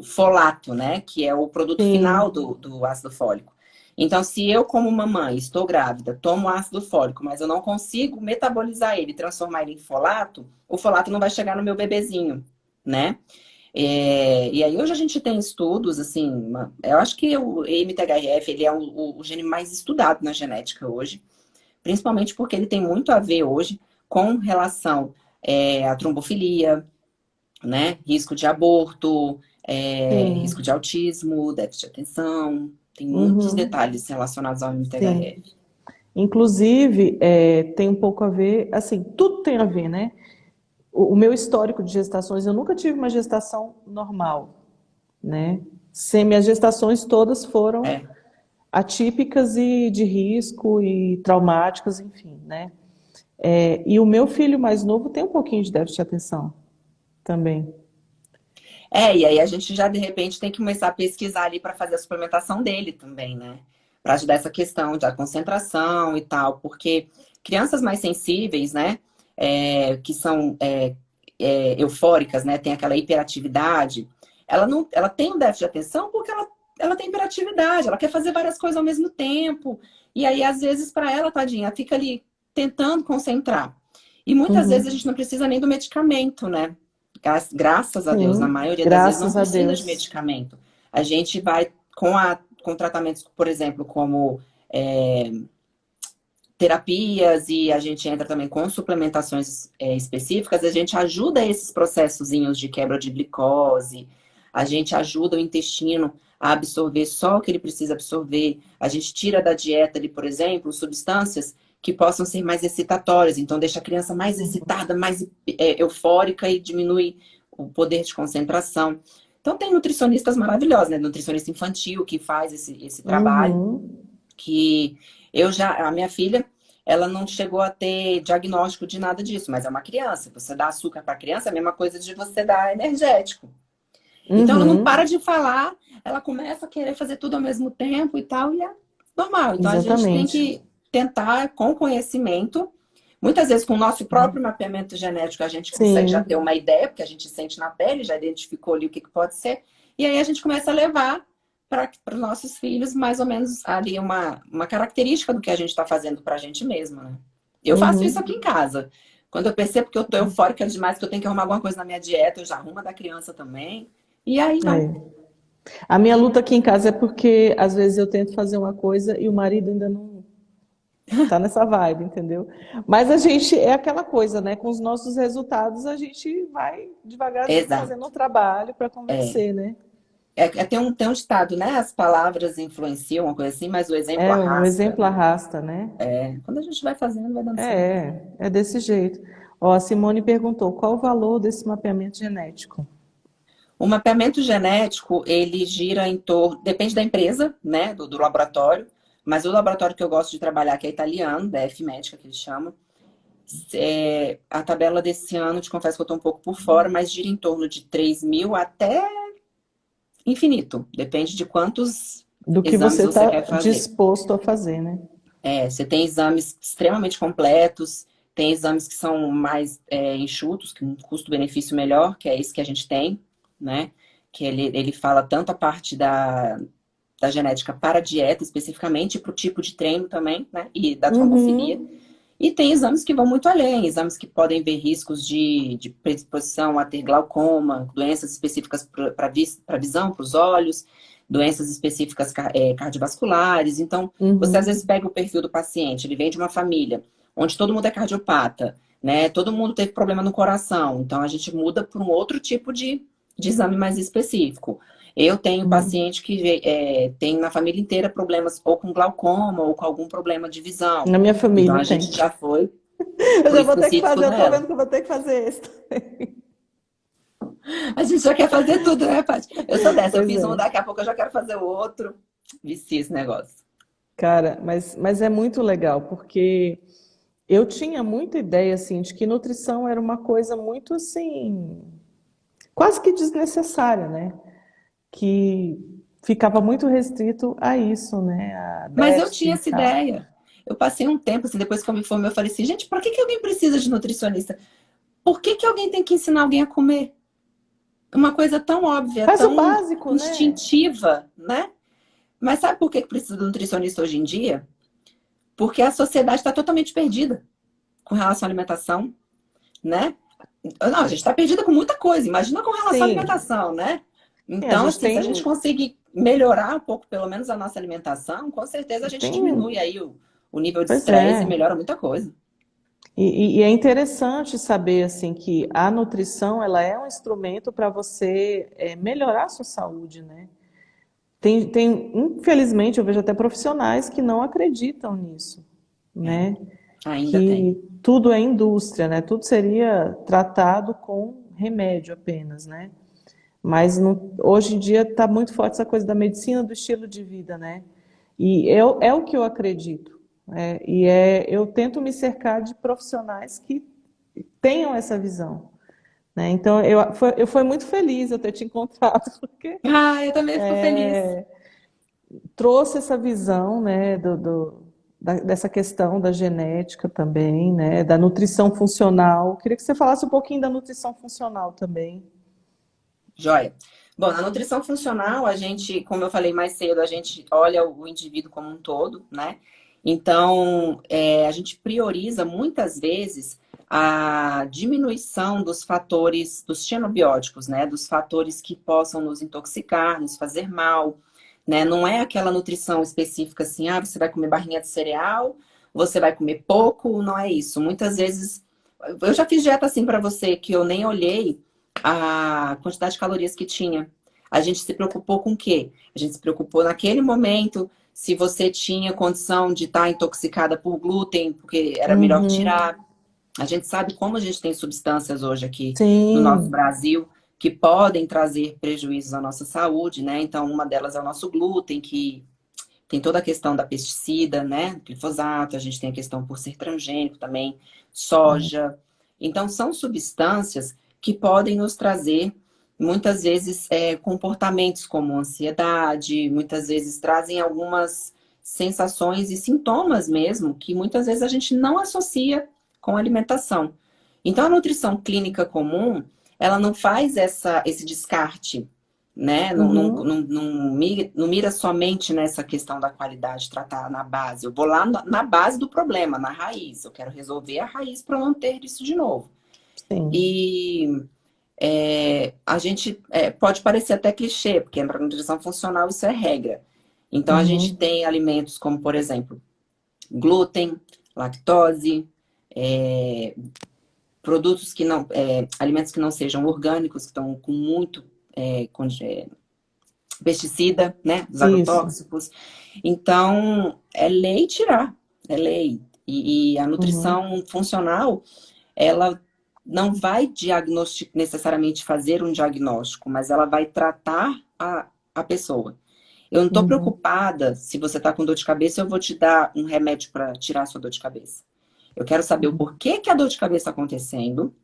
folato, né? Que é o produto Sim. final do ácido fólico. Então, se eu, como mamãe, estou grávida, tomo ácido fólico, mas eu não consigo metabolizar ele, transformar ele em folato, o folato não vai chegar no meu bebezinho, né? E aí hoje a gente tem estudos, assim, eu acho que o MTHFR, ele é o gene mais estudado na genética hoje, principalmente porque ele tem muito a ver hoje com relação à trombofilia, né? Risco de aborto, risco Sim. de autismo, déficit de atenção, tem muitos Uhum. detalhes relacionados ao Sim. MTHFR. Inclusive, tem um pouco a ver, assim, tudo tem a ver, né? O meu histórico de gestações, eu nunca tive uma gestação normal, né? Minhas gestações todas foram É, atípicas e de risco e traumáticas, enfim, né? E o meu filho mais novo tem um pouquinho de déficit de atenção também. e aí a gente já de repente tem que começar a pesquisar ali para fazer a suplementação dele também, né? Para ajudar essa questão da concentração e tal, porque crianças mais sensíveis, né, que são eufóricas, né, tem aquela hiperatividade, ela tem um déficit de atenção porque ela tem hiperatividade, ela quer fazer várias coisas ao mesmo tempo, e aí às vezes para ela, tadinha, ela fica ali tentando concentrar. E muitas vezes a Uhum. gente não precisa nem do medicamento, né? Graças a Deus, na Sim, maioria das vezes não graças a precisa de Deus. medicamento. A gente vai com tratamentos, por exemplo, como é, terapias e a gente entra também com suplementações específicas, a gente ajuda esses processozinhos de quebra de glicose, a gente ajuda o intestino a absorver só o que ele precisa absorver, a gente tira da dieta ali, por exemplo, substâncias que possam ser mais excitatórias, então deixa a criança mais excitada, mais eufórica e diminui o poder de concentração. Então tem nutricionistas maravilhosos, né? Nutricionista infantil que faz esse trabalho, Uhum. que a minha filha, ela não chegou a ter diagnóstico de nada disso, mas é uma criança. Você dá açúcar para criança, é a mesma coisa de você dar energético. Então ela não para Uhum. de falar, ela começa a querer fazer tudo ao mesmo tempo e tal, e é normal. Então a gente tem Exatamente. que tentar, com conhecimento, muitas vezes com o nosso próprio mapeamento genético, a gente consegue já ter Sim. uma ideia, porque a gente sente na pele, já identificou ali o que pode ser, e aí a gente começa a levar para os nossos filhos mais ou menos ali uma característica do que a gente está fazendo para a gente mesmo, né? Eu faço isso aqui Uhum. em casa. Quando eu percebo que eu tô eufórica demais, que eu tenho que arrumar alguma coisa na minha dieta, eu já arrumo a da criança também. E aí vai. É. A minha luta aqui em casa é porque às vezes eu tento fazer uma coisa e o marido ainda não tá nessa vibe, entendeu? Mas a gente é aquela coisa, né? Com os nossos resultados a gente vai devagarzinho fazendo Exato. um trabalho para É. convencer, né? Tem um ditado, né? As palavras influenciam, uma coisa assim, mas o exemplo O arrasta, exemplo né? arrasta, né? Quando a gente vai fazendo, vai dando certo. É desse jeito. Ó, a Simone perguntou qual o valor desse mapeamento genético? O mapeamento genético, ele gira em torno, depende da empresa, né? Do laboratório, mas o laboratório que eu gosto de trabalhar, que é italiano, da F-Médica, que eles chamam, a tabela desse ano, te confesso que eu tô um pouco por fora, mas gira em torno de 3.000 até infinito. Depende de quantos Do que exames você você está quer fazer. disposto a fazer, né? Você tem exames extremamente completos, tem exames que são mais enxutos, que um custo-benefício melhor, que é esse que a gente tem, né? Que ele fala tanto a parte da genética para a dieta, especificamente, para o tipo de treino também, né? E da trombofilia. Uhum, E tem exames que vão muito além, exames que podem ver riscos de predisposição a ter glaucoma, doenças específicas para a visão, para os olhos, doenças específicas cardiovasculares. Então, você às vezes uhum, pega o perfil do paciente, ele vem de uma família onde todo mundo é cardiopata, né? Todo mundo teve problema no coração, então a gente muda para um outro tipo de exame mais específico. Eu tenho Uhum. paciente que tem na família inteira problemas ou com glaucoma ou com algum problema de visão. Na minha Então família a tem. gente já foi Eu pro já vou ter que específico fazer, eu tô nela. vendo que eu vou ter que fazer esse. A gente já quer fazer tudo, né, Paty? Eu sou dessa, eu Pois fiz um, é. daqui a pouco eu já quero fazer o outro. Vicia esse negócio. Cara, mas é muito legal, porque eu tinha muita ideia, assim, de que nutrição era uma coisa muito, assim, quase que desnecessária, né? Que ficava muito restrito a isso, né? A Mas eu tinha déficit e essa tal. ideia. Eu passei um tempo, assim, depois que eu me formei, eu falei assim, gente, por que que alguém precisa de nutricionista? Por que que alguém tem que ensinar alguém a comer? Uma coisa tão óbvia, Faz o tão básico, né? instintiva, né? Mas sabe por que que precisa de nutricionista hoje em dia? Porque a sociedade está totalmente perdida com relação à alimentação, né? Não, a gente está perdida com muita coisa, imagina com relação à Sim, alimentação, né? sim, a Então, gente assim, se a gente tem, conseguir melhorar um pouco, pelo menos, a nossa alimentação, com certeza a gente tem, diminui aí o nível de pois estresse e é. melhora muita coisa. E é interessante saber assim que a nutrição ela é um instrumento para você melhorar a sua saúde, né? Infelizmente, eu vejo até profissionais que não acreditam nisso, É, né? ainda tem. Que tudo é indústria, né? Tudo seria tratado com remédio apenas, né? Mas hoje em dia está muito forte essa coisa da medicina do estilo de vida, né? E é o que eu acredito. Eu tento me cercar de profissionais que tenham essa visão, né? Então, eu fui muito feliz eu ter te encontrado, porque Ah, eu também fico feliz. trouxe essa visão, né, dessa questão da genética também, né, da nutrição funcional. Queria que você falasse um pouquinho da nutrição funcional também. Joia. Bom, na nutrição funcional, a gente, como eu falei mais cedo, a gente olha o indivíduo como um todo, né? Então, a gente prioriza muitas vezes a diminuição dos fatores, dos xenobióticos, né? Dos fatores que possam nos intoxicar, nos fazer mal, né? Não é aquela nutrição específica assim, ah, você vai comer barrinha de cereal, você vai comer pouco, não é isso. Muitas vezes, eu já fiz dieta assim para você, que eu nem olhei a quantidade de calorias que tinha. A gente se preocupou com o quê? A gente se preocupou naquele momento se você tinha condição de estar intoxicada por glúten, porque era melhor Uhum. tirar. A gente sabe como a gente tem substâncias hoje aqui no nosso Sim. Brasil que podem trazer prejuízos à nossa saúde, né? Então, uma delas é o nosso glúten, que tem toda a questão da pesticida, né? Glifosato, a gente tem a questão por ser transgênico também, soja. Então, são substâncias que podem nos trazer, muitas vezes, comportamentos como ansiedade, muitas vezes trazem algumas sensações e sintomas mesmo, que muitas vezes a gente não associa com a alimentação. Então, a nutrição clínica comum, ela não faz esse descarte, né? Uhum. Não mira somente nessa questão da qualidade, tratar na base. Eu vou lá na base do problema, na raiz. Eu quero resolver a raiz para não ter isso de novo. Sim. E a gente pode parecer até clichê, porque para nutrição funcional isso é regra. Então a gente Uhum. tem alimentos como, por exemplo, glúten, lactose, é, produtos que não, alimentos que não sejam orgânicos, que estão com muito pesticida, né? Os Isso. agrotóxicos. Então, é lei tirar, é lei. E a Uhum. nutrição funcional, ela não vai necessariamente fazer um diagnóstico, mas ela vai tratar a pessoa. Eu não estou Uhum. preocupada se você está com dor de cabeça, eu vou te dar um remédio para tirar a sua dor de cabeça. Eu quero saber o Uhum. porquê que a dor de cabeça está acontecendo,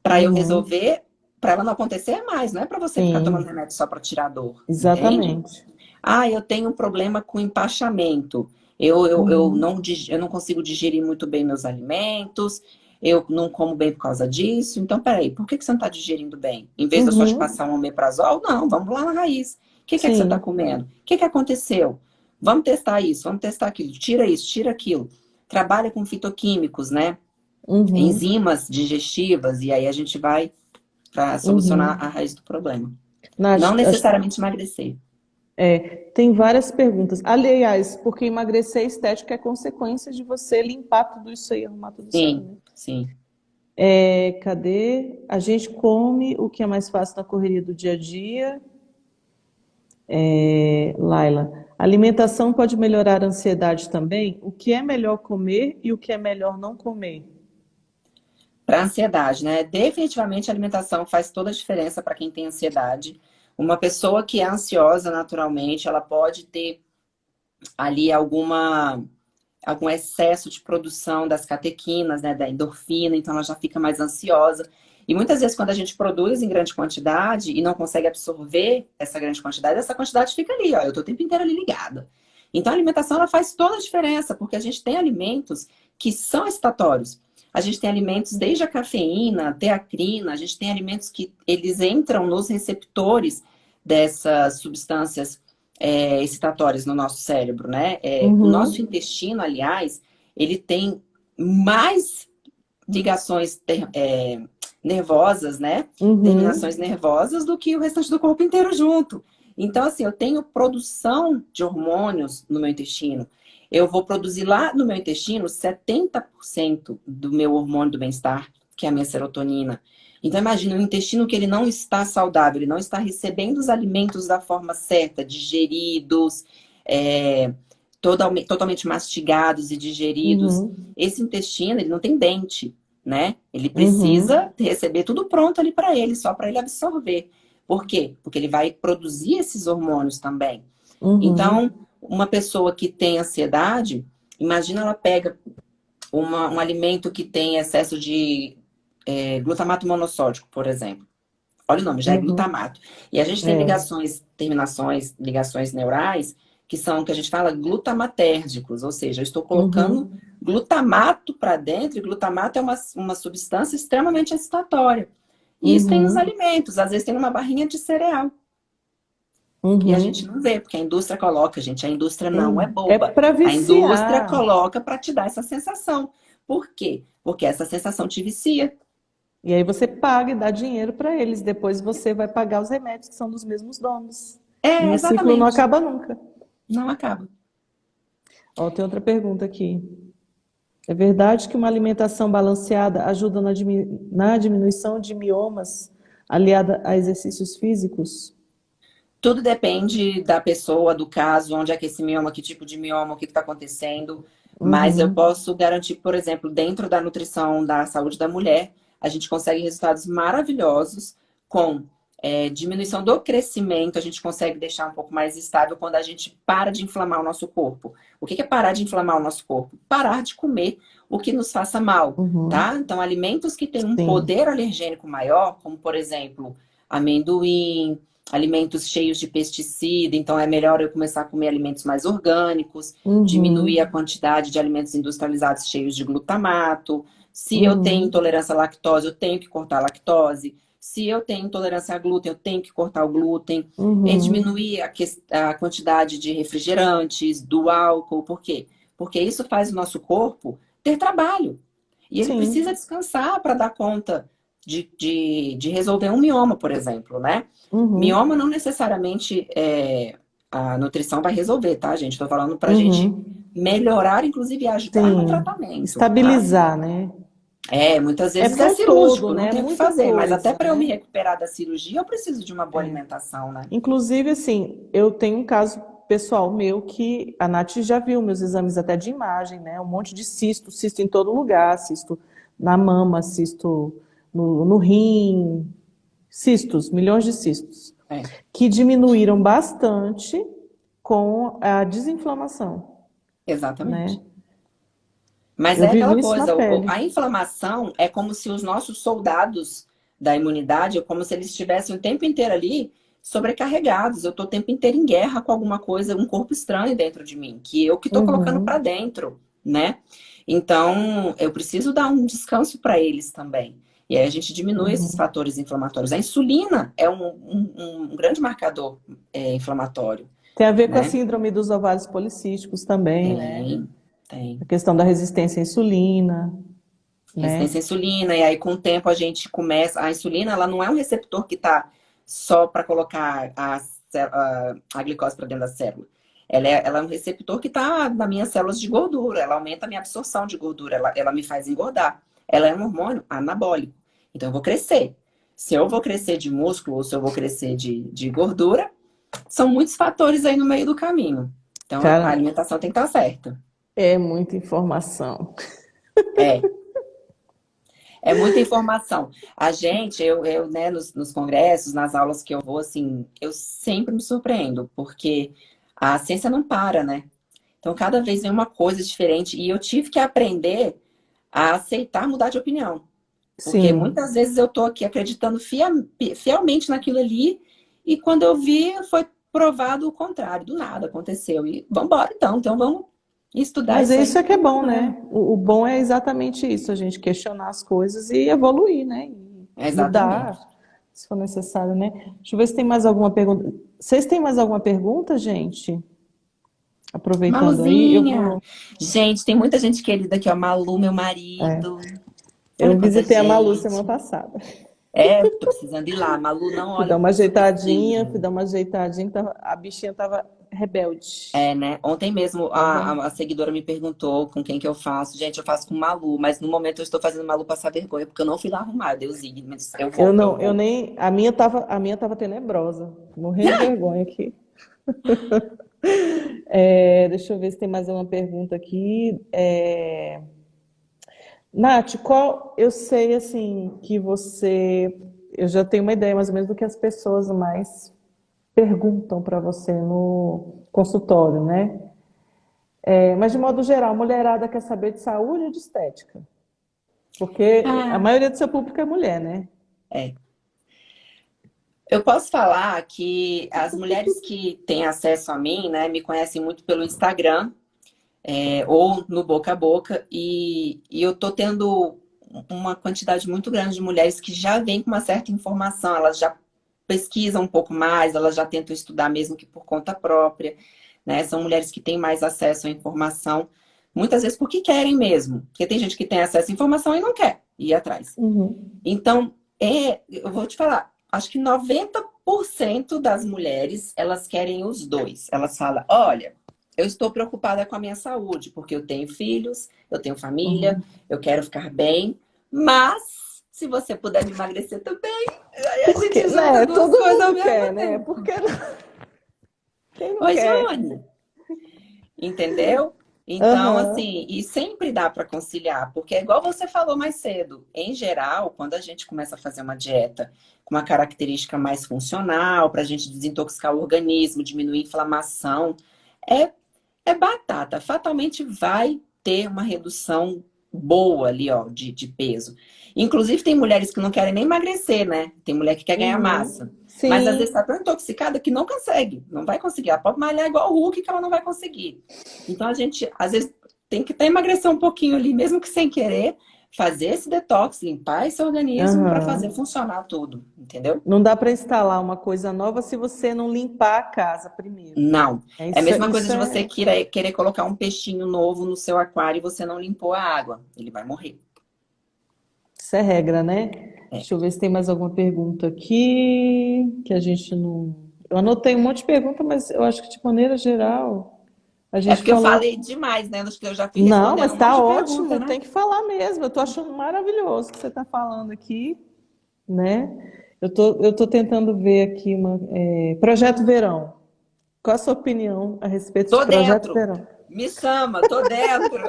para eu Uhum. resolver, para ela não acontecer mais. Não é para você ficar tomando Sim, remédio só para tirar a dor, entende? exatamente. Ah, eu tenho um problema com empachamento. Uhum. Eu não consigo digerir muito bem meus alimentos. Eu não como bem por causa disso. Então, peraí, por que que você não está digerindo bem? Em vez de eu só te Uhum. passar um omeprazol, não, vamos lá na raiz. O que que é que você está Sim. comendo? O que que aconteceu? Vamos testar isso, vamos testar aquilo. Tira isso, tira aquilo. Trabalha com fitoquímicos, né? Uhum. Enzimas digestivas, e aí a gente vai para solucionar a Uhum. raiz do problema. Nath, Não necessariamente emagrecer. tem várias perguntas. Aliás, porque emagrecer estético é consequência de você limpar tudo isso aí, arrumar tudo isso aí, Sim, né? sim. Cadê? A gente come o que é mais fácil na correria do dia a dia. Laila, alimentação pode melhorar a ansiedade também? O que é melhor comer e o que é melhor não comer? Para ansiedade, né? Definitivamente a alimentação faz toda a diferença para quem tem ansiedade. Uma pessoa que é ansiosa naturalmente, ela pode ter ali algum excesso de produção das catequinas, né, da endorfina, então ela já fica mais ansiosa. E muitas vezes quando a gente produz em grande quantidade e não consegue absorver essa grande quantidade, essa quantidade fica ali, ó, eu tô o tempo inteiro ali ligada. Então a alimentação ela faz toda a diferença, porque a gente tem alimentos que são excitatórios. A gente tem alimentos desde a cafeína, até a teacrina, a gente tem alimentos que eles entram nos receptores dessas substâncias excitatórias no nosso cérebro, né? O nosso Uhum, intestino, aliás, ele tem mais ligações nervosas, né? Terminações uhum, nervosas do que o restante do corpo inteiro junto. Então, assim, eu tenho produção de hormônios no meu intestino. Eu vou produzir lá no meu intestino 70% do meu hormônio do bem-estar, que é a minha serotonina. Então, imagina um intestino que ele não está saudável, ele não está recebendo os alimentos da forma certa, digeridos, é, totalmente mastigados e digeridos. uhum, Esse intestino, ele não tem dente, né? Ele uhum, precisa receber tudo pronto ali para ele, só para ele absorver. Por quê? Porque ele vai produzir esses hormônios também. Então, uhum, uma pessoa que tem ansiedade, imagina ela pega um alimento que tem excesso de glutamato monossódico, por exemplo. Olha o nome, já é uhum. glutamato. E a gente tem É. ligações neurais, que são o que a gente fala glutamatérgicos, ou seja, eu estou colocando Uhum, glutamato para dentro, e glutamato é uma substância extremamente excitatória. E isso tem nos uhum, alimentos, às vezes tem numa barrinha de cereal. E a gente uhum. não vê, porque a indústria coloca, gente. A indústria não é É boba. para A indústria viciar. coloca para te dar essa sensação. Por quê? Porque essa sensação te vicia. E aí você paga e dá dinheiro para eles. Depois você vai pagar os remédios que são dos mesmos donos. E É, o ciclo não exatamente. acaba nunca. Não acaba. Ó, tem outra pergunta aqui. É verdade que uma alimentação balanceada ajuda na diminuição de miomas aliada a exercícios físicos? Tudo depende da pessoa, do caso, onde é que esse mioma, que tipo de mioma, o que está acontecendo. Mas eu Uhum, posso garantir, por exemplo, dentro da nutrição da saúde da mulher, a gente consegue resultados maravilhosos com diminuição do crescimento. A gente consegue deixar um pouco mais estável quando a gente para de inflamar o nosso corpo. O que é parar de inflamar o nosso corpo? Parar de comer o que nos faça mal, uhum, tá? Então, alimentos que têm um sim. poder alergênico maior, como por exemplo, amendoim, alimentos cheios de pesticida, então é melhor eu começar a comer alimentos mais orgânicos, diminuir a Uhum, quantidade de alimentos industrializados cheios de glutamato. Se eu tenho uhum, intolerância à lactose, eu tenho que cortar a lactose. Se eu tenho intolerância a glúten, eu tenho que cortar o glúten. uhum, Diminuir a quantidade de refrigerantes, do álcool. Por quê? Porque isso faz o nosso corpo ter trabalho. E ele precisa sim. descansar para dar conta de resolver um mioma, por exemplo, né? Uhum, Mioma não necessariamente a nutrição vai resolver, tá, gente? Estou falando para a gente uhum, melhorar, inclusive ajudar no sim. tratamento, tá? Estabilizar, né? Muitas É vezes porque é é um todo, cirúrgico, não né? tem o que Muita fazer, mas até coisa, para eu me né? recuperar da cirurgia, eu preciso de uma boa alimentação, né? Inclusive, assim, eu tenho um caso pessoal meu que a Nath já viu meus exames até de imagem, né? Um monte de cisto, cisto em todo lugar, cisto na mama, cisto no rim, cistos, milhões de cistos, É, que diminuíram bastante com a desinflamação, né? exatamente. Mas Eu é vivi aquela isso na coisa, pele. a inflamação é como se os nossos soldados da imunidade, é como se eles estivessem o tempo inteiro ali sobrecarregados. Eu estou o tempo inteiro em guerra com alguma coisa, um corpo estranho dentro de mim, que eu que estou colocando para Uhum, dentro, né? Então, eu preciso dar um descanso para eles também. E aí a gente diminui esses uhum. fatores inflamatórios. A insulina é um grande marcador inflamatório, Tem a ver com a né? síndrome dos ovários policísticos também, né? Tem, tem. A questão da resistência à insulina, Resistência à né? insulina, e aí com o tempo a gente começa. A insulina, ela não é um receptor que está só para colocar a glicose para dentro da célula. Ela é um receptor que está nas minhas células de gordura, ela aumenta a minha absorção de gordura, ela me faz engordar. ela é um hormônio anabólico. Então, eu vou crescer. Se eu vou crescer de músculo ou se eu vou crescer de gordura, são muitos fatores aí no meio do caminho. Então, a Cara, alimentação tem que estar certa. é muita informação. É. É muita informação. A gente, né, nos congressos, nas aulas que eu vou, assim, eu sempre me surpreendo, porque a ciência não para, né? Então, cada vez vem uma coisa diferente e eu tive que aprender a aceitar mudar de opinião. Porque Sim. muitas vezes eu tô aqui acreditando fielmente naquilo ali e quando eu vi, foi provado o contrário, do nada aconteceu. E vamos embora então vamos estudar Mas isso aí. isso é que é bom, né? O bom é exatamente isso, a gente questionar as coisas e evoluir, né? E Exatamente. mudar, se for necessário, né? Deixa eu ver se tem mais alguma pergunta. Vocês têm mais alguma pergunta, gente? Aproveitando aí, eu Maluzinha! vou. Gente, tem muita gente querida aqui, ó. Malu, meu É, marido. Olha eu quanta visitei a Malu semana gente. passada. É, tô precisando ir lá. Malu, não Fui olha dar com uma um ajeitadinha, fui sorrisinho. dar uma ajeitadinha, a bichinha tava rebelde. É, né? Ontem mesmo Tava. a seguidora me perguntou com quem que eu faço. Gente, eu faço com Malu, mas no momento eu estou fazendo Malu passar vergonha, porque eu não fui lá arrumar. Eu dei o zigue, mas eu Eu vou, eu não, eu vou. nem. A minha tava tenebrosa, morrendo de vergonha aqui. Deixa eu ver se tem mais uma pergunta aqui. Nath, qual eu sei assim que você, eu já tenho uma ideia mais ou menos do que as pessoas mais perguntam para você no consultório, né? Mas de modo geral, a mulherada quer saber de saúde ou de estética? Porque a Ah, maioria do seu público é mulher, né? é. Eu posso falar que as mulheres que têm acesso a mim, né, me conhecem muito pelo Instagram, ou no boca a boca, e eu tô tendo uma quantidade muito grande de mulheres que já vêm com uma certa informação, elas já pesquisam um pouco mais, elas já tentam estudar mesmo que por conta própria, né? São mulheres que têm mais acesso à informação, muitas vezes porque querem mesmo, porque tem gente que tem acesso à informação e não quer ir atrás. Uhum. Então, eu vou te falar, acho que 90% das mulheres, elas querem os dois. Elas falam, olha, eu estou preocupada com a minha saúde, porque eu tenho filhos, eu tenho família, Uhum. eu quero ficar bem, mas se você puder me emagrecer também, aí a Porque, gente junta né? duas Todo coisas ao mundo mesmo quer, né? tempo. Porque quem não Oi, quer? Joane. Entendeu? Então, Aham. assim, e sempre dá para conciliar, porque é igual você falou mais cedo. Em geral, quando a gente começa a fazer uma dieta com uma característica mais funcional, para a gente desintoxicar o organismo, diminuir a inflamação, é, é batata. Fatalmente vai ter uma redução boa ali, ó, de peso. Inclusive, tem mulheres que não querem nem emagrecer, né? Tem mulher que quer ganhar massa. Uhum. Mas às vezes Sim. está tão intoxicada que não consegue, não vai conseguir. Ela pode malhar igual o Hulk que ela não vai conseguir. Então a gente, às vezes, tem que até emagrecer um pouquinho ali, mesmo que sem querer, fazer esse detox, limpar esse organismo para fazer Aham. funcionar tudo, entendeu? Não dá para instalar uma coisa nova se você não limpar a casa primeiro. Não. É a Isso, mesma coisa isso de você é, querer colocar um peixinho novo no seu aquário e você não limpou a água. Ele vai morrer. isso é regra, né? É. Deixa eu ver se tem mais alguma pergunta aqui que a gente não. Eu anotei um monte de pergunta, mas eu acho que de maneira geral a É gente porque eu falou. falei demais, né? Acho que eu já fui Não, respondendo mas um monte tá de pergunta, ótimo, né? tem que falar mesmo. Eu tô achando maravilhoso o que você está falando aqui, né? Eu tô tentando ver aqui Projeto Verão. Qual a sua opinião a respeito de Tô Projeto dentro. Verão? Me chama, tô dentro.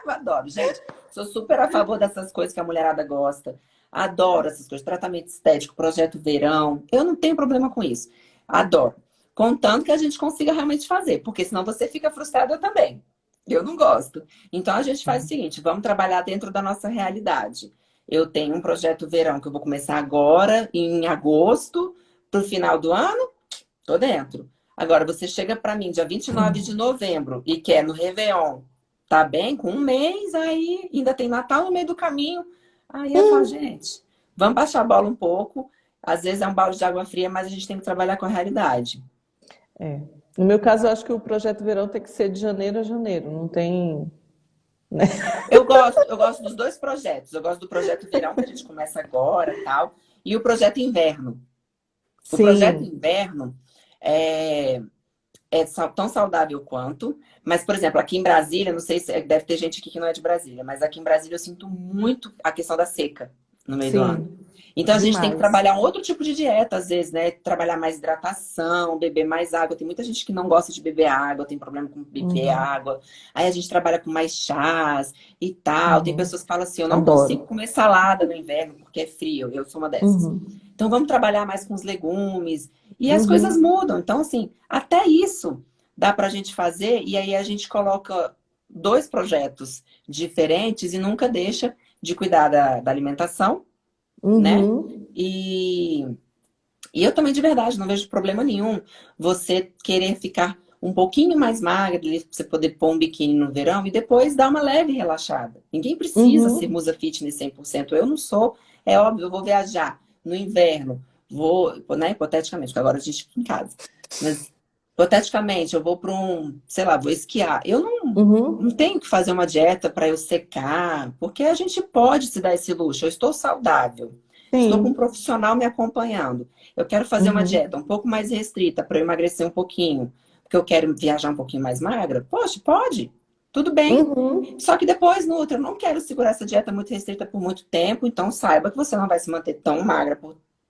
Eu adoro, gente. Sou super a favor dessas coisas que a mulherada gosta. Adoro essas coisas. Tratamento estético, projeto verão. Eu não tenho problema com isso. Adoro. Contanto que a gente consiga realmente fazer, porque senão você fica frustrada também. Eu não gosto. Então a gente faz o seguinte: vamos trabalhar dentro da nossa realidade. Eu tenho um projeto verão que eu vou começar agora, em agosto, para o final do ano, tô dentro. Agora, você chega para mim dia 29 de novembro e quer no Réveillon, tá bem? Com um mês, aí ainda tem Natal no meio do caminho. Aí eu falo, gente, vamos baixar a bola um pouco. Às vezes é um balde de água fria, mas a gente tem que trabalhar com a realidade. É. No meu caso, eu acho que o Projeto Verão tem que ser de janeiro a janeiro, não tem. Eu gosto dos dois projetos. Eu gosto do projeto verão, que a gente começa agora, tal, e o projeto inverno. O projeto Sim. inverno é, é tão saudável quanto, mas, por exemplo, aqui em Brasília, não sei se deve ter gente aqui que não é de Brasília, mas aqui em Brasília eu sinto muito a questão da seca no meio do ano. Sim, Então a gente tem que demais. trabalhar um outro tipo de dieta, às vezes, né? Trabalhar mais hidratação, beber mais água. Tem muita gente que não gosta de beber água, tem problema com beber Uhum, água. Aí a gente trabalha com mais chás e tal. Tem uhum. pessoas que falam assim: eu não consigo Adoro. comer salada no inverno porque é frio. Eu sou uma dessas. Uhum, Então vamos trabalhar mais com os legumes. E as coisas uhum, mudam. Então, assim, até isso dá pra gente fazer. E aí a gente coloca dois projetos diferentes e nunca deixa de cuidar da alimentação, né? uhum. E, e eu também, de verdade, não vejo problema nenhum você querer ficar um pouquinho mais magra, pra você poder pôr um biquíni no verão e depois dar uma leve relaxada. Ninguém precisa ser Uhum. musa fitness 100%. Eu não sou, é óbvio, eu vou viajar no inverno, vou, né, hipoteticamente, porque agora a gente fica em casa. Mas, hipoteticamente, eu vou para um, sei lá, vou esquiar. Eu não Uhum. tenho que fazer uma dieta para eu secar, porque a gente pode se dar esse luxo. Eu estou saudável. Estou com um Sim. profissional me acompanhando. Eu quero fazer uma Uhum. dieta um pouco mais restrita para eu emagrecer um pouquinho, porque eu quero viajar um pouquinho mais magra. Poxa, pode. Tudo bem. Uhum. Só que depois, Nutra, eu não quero segurar essa dieta muito restrita por muito tempo, então saiba que você não vai se manter tão magra,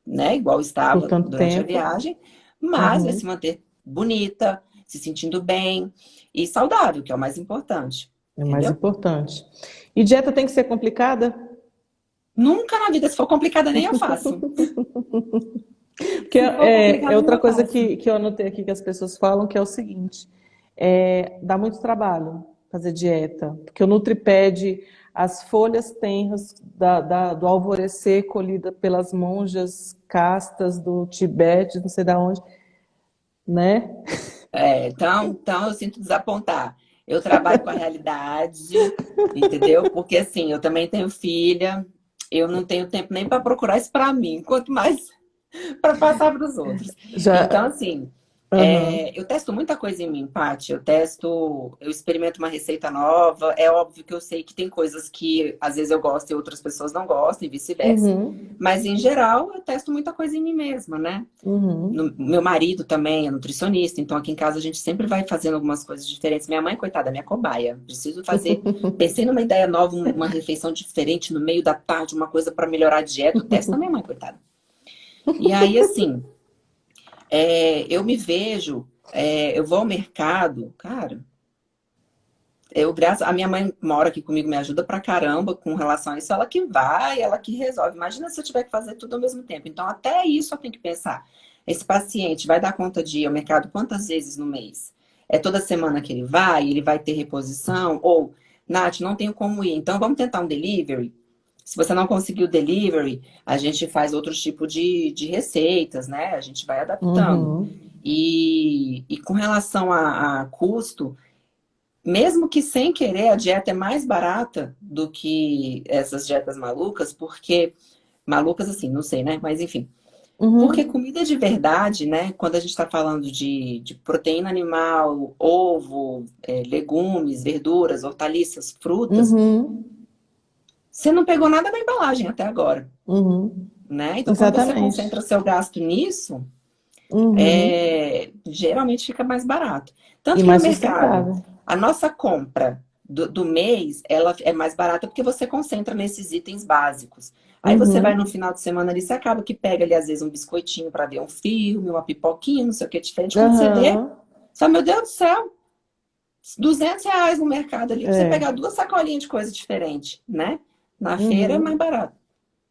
né, igual Por estava tanto durante a tempo. viagem, mas vai se Uhum. manter bonita, se sentindo bem e saudável, que é o mais importante. É o mais Entendeu? importante. E dieta tem que ser complicada? Nunca na vida, se for complicada, nem eu faço. Porque Se for é complicada, nem outra eu coisa faço. que eu anotei aqui que as pessoas falam, que é o seguinte: dá muito trabalho fazer dieta, porque o Nutri pede as folhas tenras do alvorecer colhida pelas monjas castas do Tibete, não sei da onde, né? Então eu sinto desapontar. Eu trabalho com a realidade, entendeu? Porque assim, eu também tenho filha, eu não tenho tempo nem para procurar isso para mim, quanto mais para passar para os outros. Então, Já. assim, Aham. eu testo muita coisa em mim, Paty. Eu experimento uma receita nova. É óbvio que eu sei que tem coisas que às vezes eu gosto e outras pessoas não gostam, e vice-versa. Uhum. Mas, em geral, eu testo muita coisa em mim mesma, né? Uhum. Meu marido também é nutricionista, então aqui em casa a gente sempre vai fazendo algumas coisas diferentes. Minha mãe, coitada, é minha cobaia. Preciso fazer. Pensei numa ideia nova, uma refeição diferente no meio da tarde, uma coisa para melhorar a dieta. Eu testo na minha mãe, coitada. E aí, assim, eu me vejo, eu vou ao mercado, cara. A minha mãe mora aqui comigo, me ajuda pra caramba com relação a isso. Ela que vai, ela que resolve. Imagina se eu tiver que fazer tudo ao mesmo tempo. Então, até isso eu tenho que pensar. Esse paciente vai dar conta de ir ao mercado quantas vezes no mês? É toda semana que ele vai ter reposição? Ou, Nath, não tenho como ir, então vamos tentar um delivery? Se você não conseguir o delivery, a gente faz outro tipo de receitas, né? A gente vai adaptando. Uhum. E com relação a custo, mesmo que sem querer, a dieta é mais barata do que essas dietas malucas, porque malucas assim, não sei, né? Mas enfim. Porque Uhum. comida de verdade, né? Quando a gente está falando de proteína animal, ovo, legumes, verduras, hortaliças, frutas, Uhum. você não pegou nada da embalagem até agora, Uhum. né? Então, quando você Exatamente. concentra seu gasto nisso, Uhum. geralmente fica mais barato. E Tanto que no mais mercado, sustentável. a nossa compra do mês, ela é mais barata porque você concentra nesses itens básicos. Aí você vai no Uhum. final de semana ali, você acaba que pega ali, às vezes, um biscoitinho para ver um filme, uma pipoquinha, não sei o que diferente. Quando você vê, Aham. só, meu Deus do céu, R$ 200 no mercado ali para você É. pegar duas sacolinhas de coisa diferente, né? Na feira é mais Uhum. barato.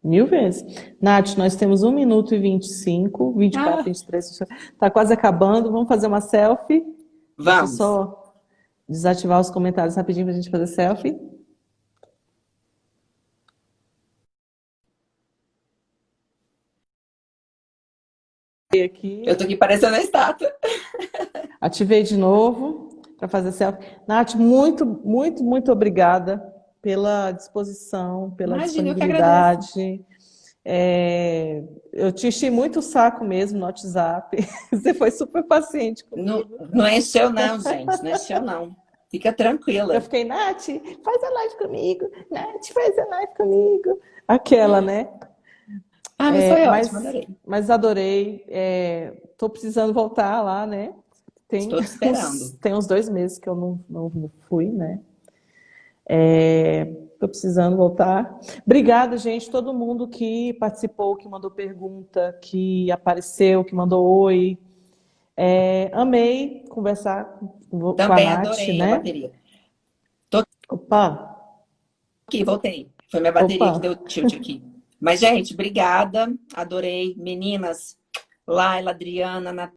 Mil vezes. Nath, nós temos 1 minuto e 25, 24, Ah, 23. Está quase acabando. Vamos fazer uma selfie? Deixa eu vamos. só desativar os comentários rapidinho para a gente fazer selfie. E Eu tô aqui, aqui parecendo a estátua. ativei de novo para fazer selfie. Nath, muito, muito, muito obrigada pela disposição, pela Imagina, eu que agradeço. disponibilidade. Eu te enchi muito o saco mesmo no WhatsApp. Você foi super paciente Não, comigo. não encheu, não, gente. Não encheu, não. Fica Eu tranquila. fiquei, Nath, faz a live comigo. Nath, faz a live comigo. Aquela, né? Ah, mas foi ótimo, adorei. Mas adorei. Estou precisando voltar lá, né? Tem Estou te esperando. tem uns 2 meses que eu não fui, né? Tô precisando voltar. Obrigada, gente, todo mundo que participou, que mandou pergunta, que apareceu, que mandou oi. Amei conversar com a Também Nath, adorei a né? bateria. Tô Opa, aqui, voltei. Foi minha opa. bateria que deu tilt aqui. Mas, gente, obrigada. Adorei. Meninas, Laila, Adriana,